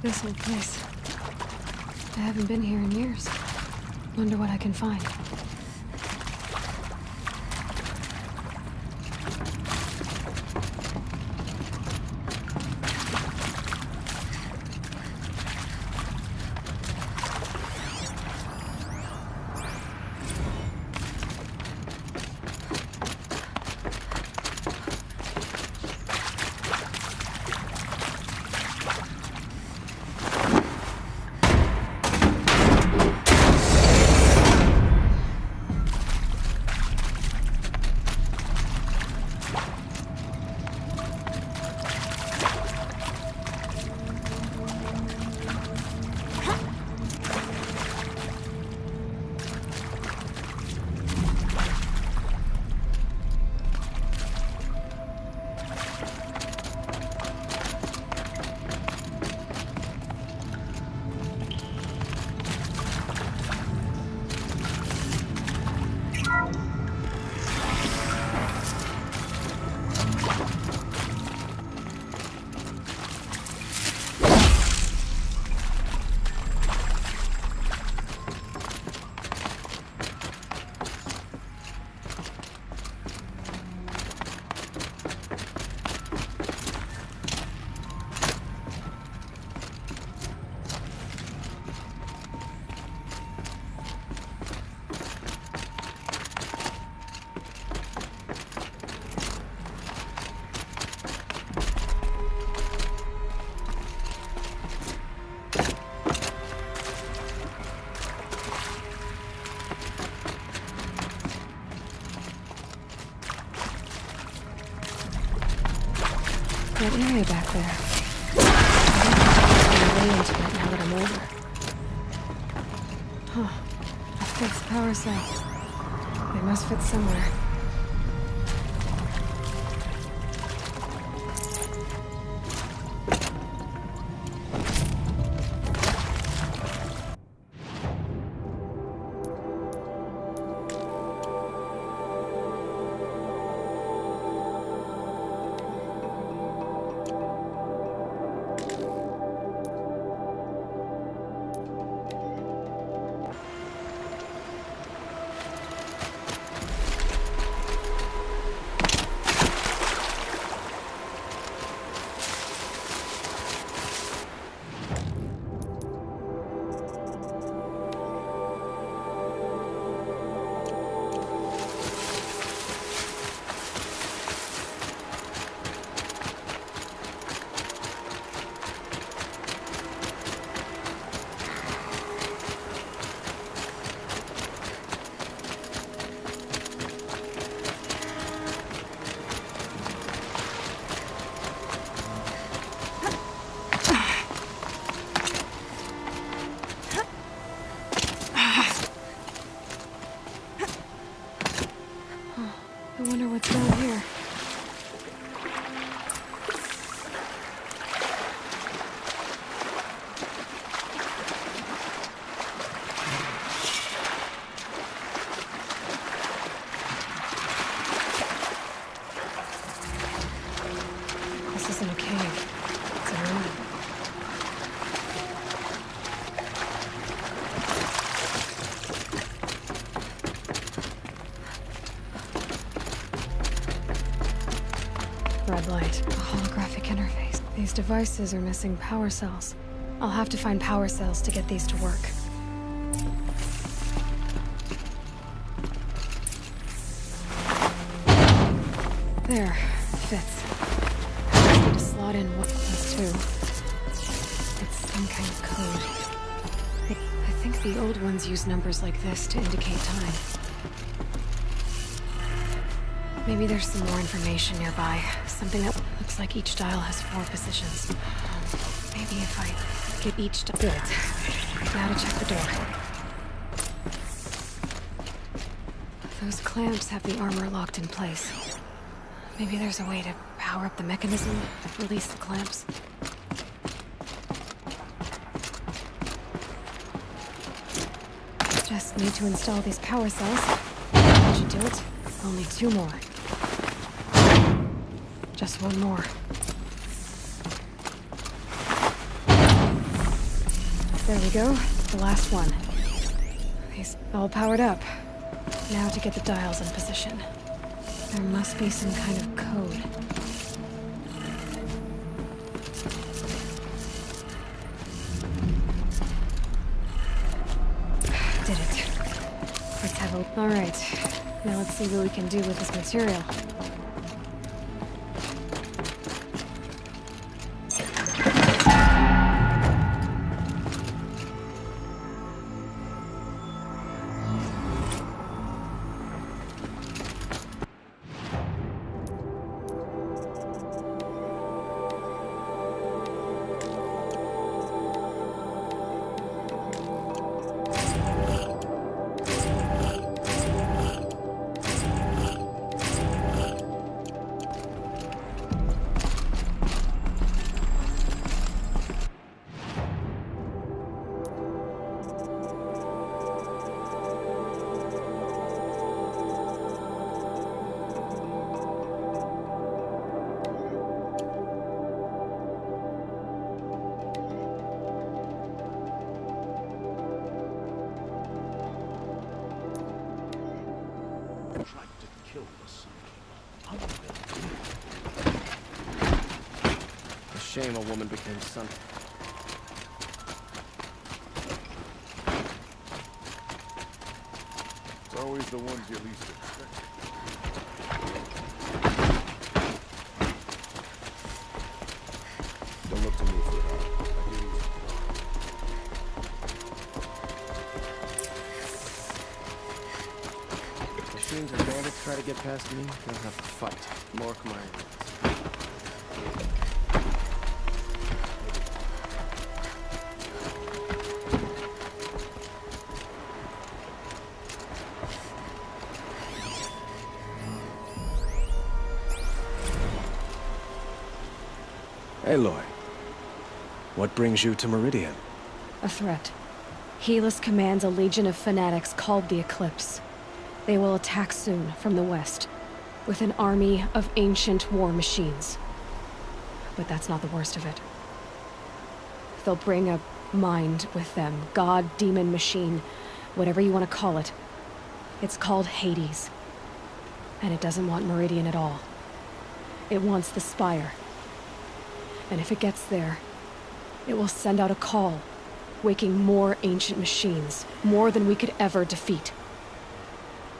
This old place. I haven't been here in years. Wonder what I can find. into it now that I'm older. Huh. A fifth power cell. They must fit somewhere. I wonder what's down here. This isn't a cave. It's a room. Red light. A holographic interface. These devices are missing power cells. I'll have to find power cells to get these to work. There. Fits. I just need to slot in what those two. It's some kind of code. I think the old ones use numbers like this to indicate time. Maybe there's some more information nearby. Something that looks like each dial has 4 positions. Maybe if I get each dial... Good. Now to check the door. Those clamps have the armor locked in place. Maybe there's a way to power up the mechanism and release the clamps. Just need to install these power cells. That should do it. Only 2 more. Just 1 more. There we go. The last one. These all powered up. Now to get the dials in position. There must be some kind of code. Did it. Let's have a... All right. Now let's see what we can do with this material. Shame a woman became son. It's always the ones you least expect. Don't look to me for help. If machines or bandits try to get past me, they'll have to fight. Mark my words. Aloy, what brings you to Meridian? A threat. Helis commands a legion of fanatics called the Eclipse. They will attack soon from the west, with an army of ancient war machines. But that's not the worst of it. They'll bring a mind with them, god, demon, machine, whatever you want to call it. It's called Hades. And it doesn't want Meridian at all. It wants the Spire. And if it gets there, it will send out a call, waking more ancient machines, more than we could ever defeat.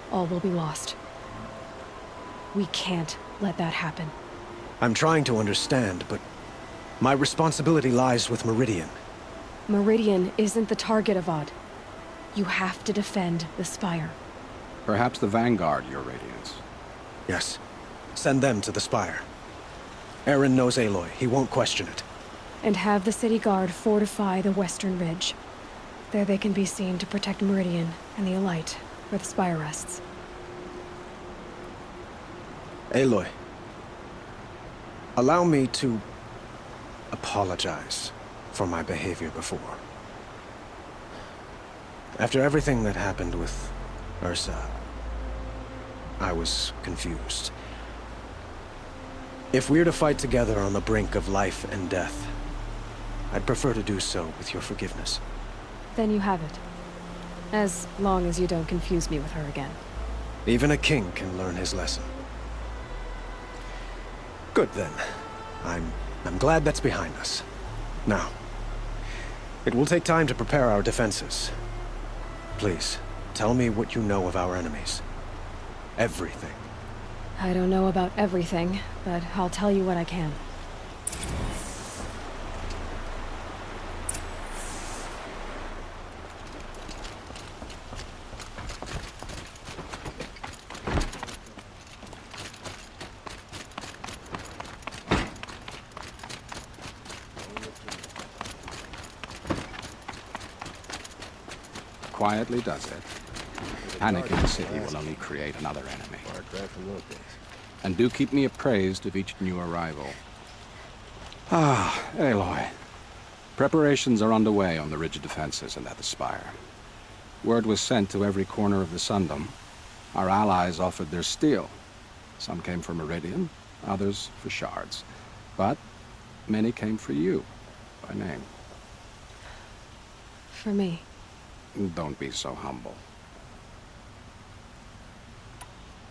All will be lost. We can't let that happen. I'm trying to understand, but my responsibility lies with Meridian. Meridian isn't the target, Avad. You have to defend the Spire. Perhaps the Vanguard, Your Radiance. Yes. Send them to the Spire. Eren knows Aloy. He won't question it. And have the City Guard fortify the Western Ridge. There they can be seen to protect Meridian and the Elite, where the Spire rests. Aloy, allow me to apologize for my behavior before. After everything that happened with Ursa, I was confused. If we're to fight together on the brink of life and death, I'd prefer to do so with your forgiveness. Then you have it. As long as you don't confuse me with her again. Even a king can learn his lesson. Good then. I'm glad that's behind us. Now, it will take time to prepare our defenses. Please, tell me what you know of our enemies. Everything. I don't know about everything, but I'll tell you what I can. Quietly does it. Panic in the city will only create another enemy. And do keep me appraised of each new arrival. Ah, Aloy. Preparations are underway on the ridge defenses and at the Spire. Word was sent to every corner of the Sundom. Our allies offered their steel. Some came for Meridian, others for shards. But many came for you, by name. For me. Don't be so humble.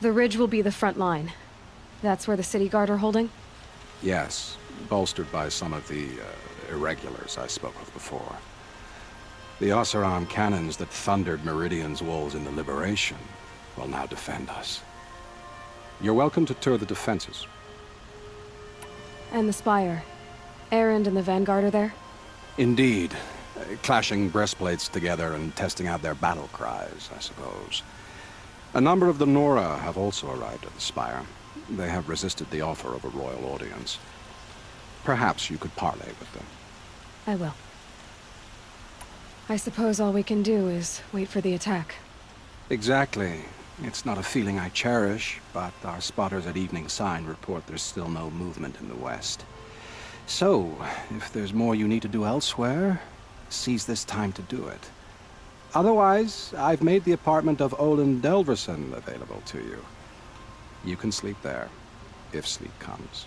The ridge will be the front line. That's where the City Guard are holding? Yes, bolstered by some of the irregulars I spoke of before. The Oseram cannons that thundered Meridian's walls in the Liberation will now defend us. You're welcome to tour the defenses. And the Spire. Erend and the Vanguard are there? Indeed. Clashing breastplates together and testing out their battle cries, I suppose. A number of the Nora have also arrived at the Spire. They have resisted the offer of a royal audience. Perhaps you could parley with them. I will. I suppose all we can do is wait for the attack. Exactly. It's not a feeling I cherish, but our spotters at Evening Sign report there's still no movement in the west. So, if there's more you need to do elsewhere, seize this time to do it. Otherwise, I've made the apartment of Olin Delverson available to you. You can sleep there, if sleep comes.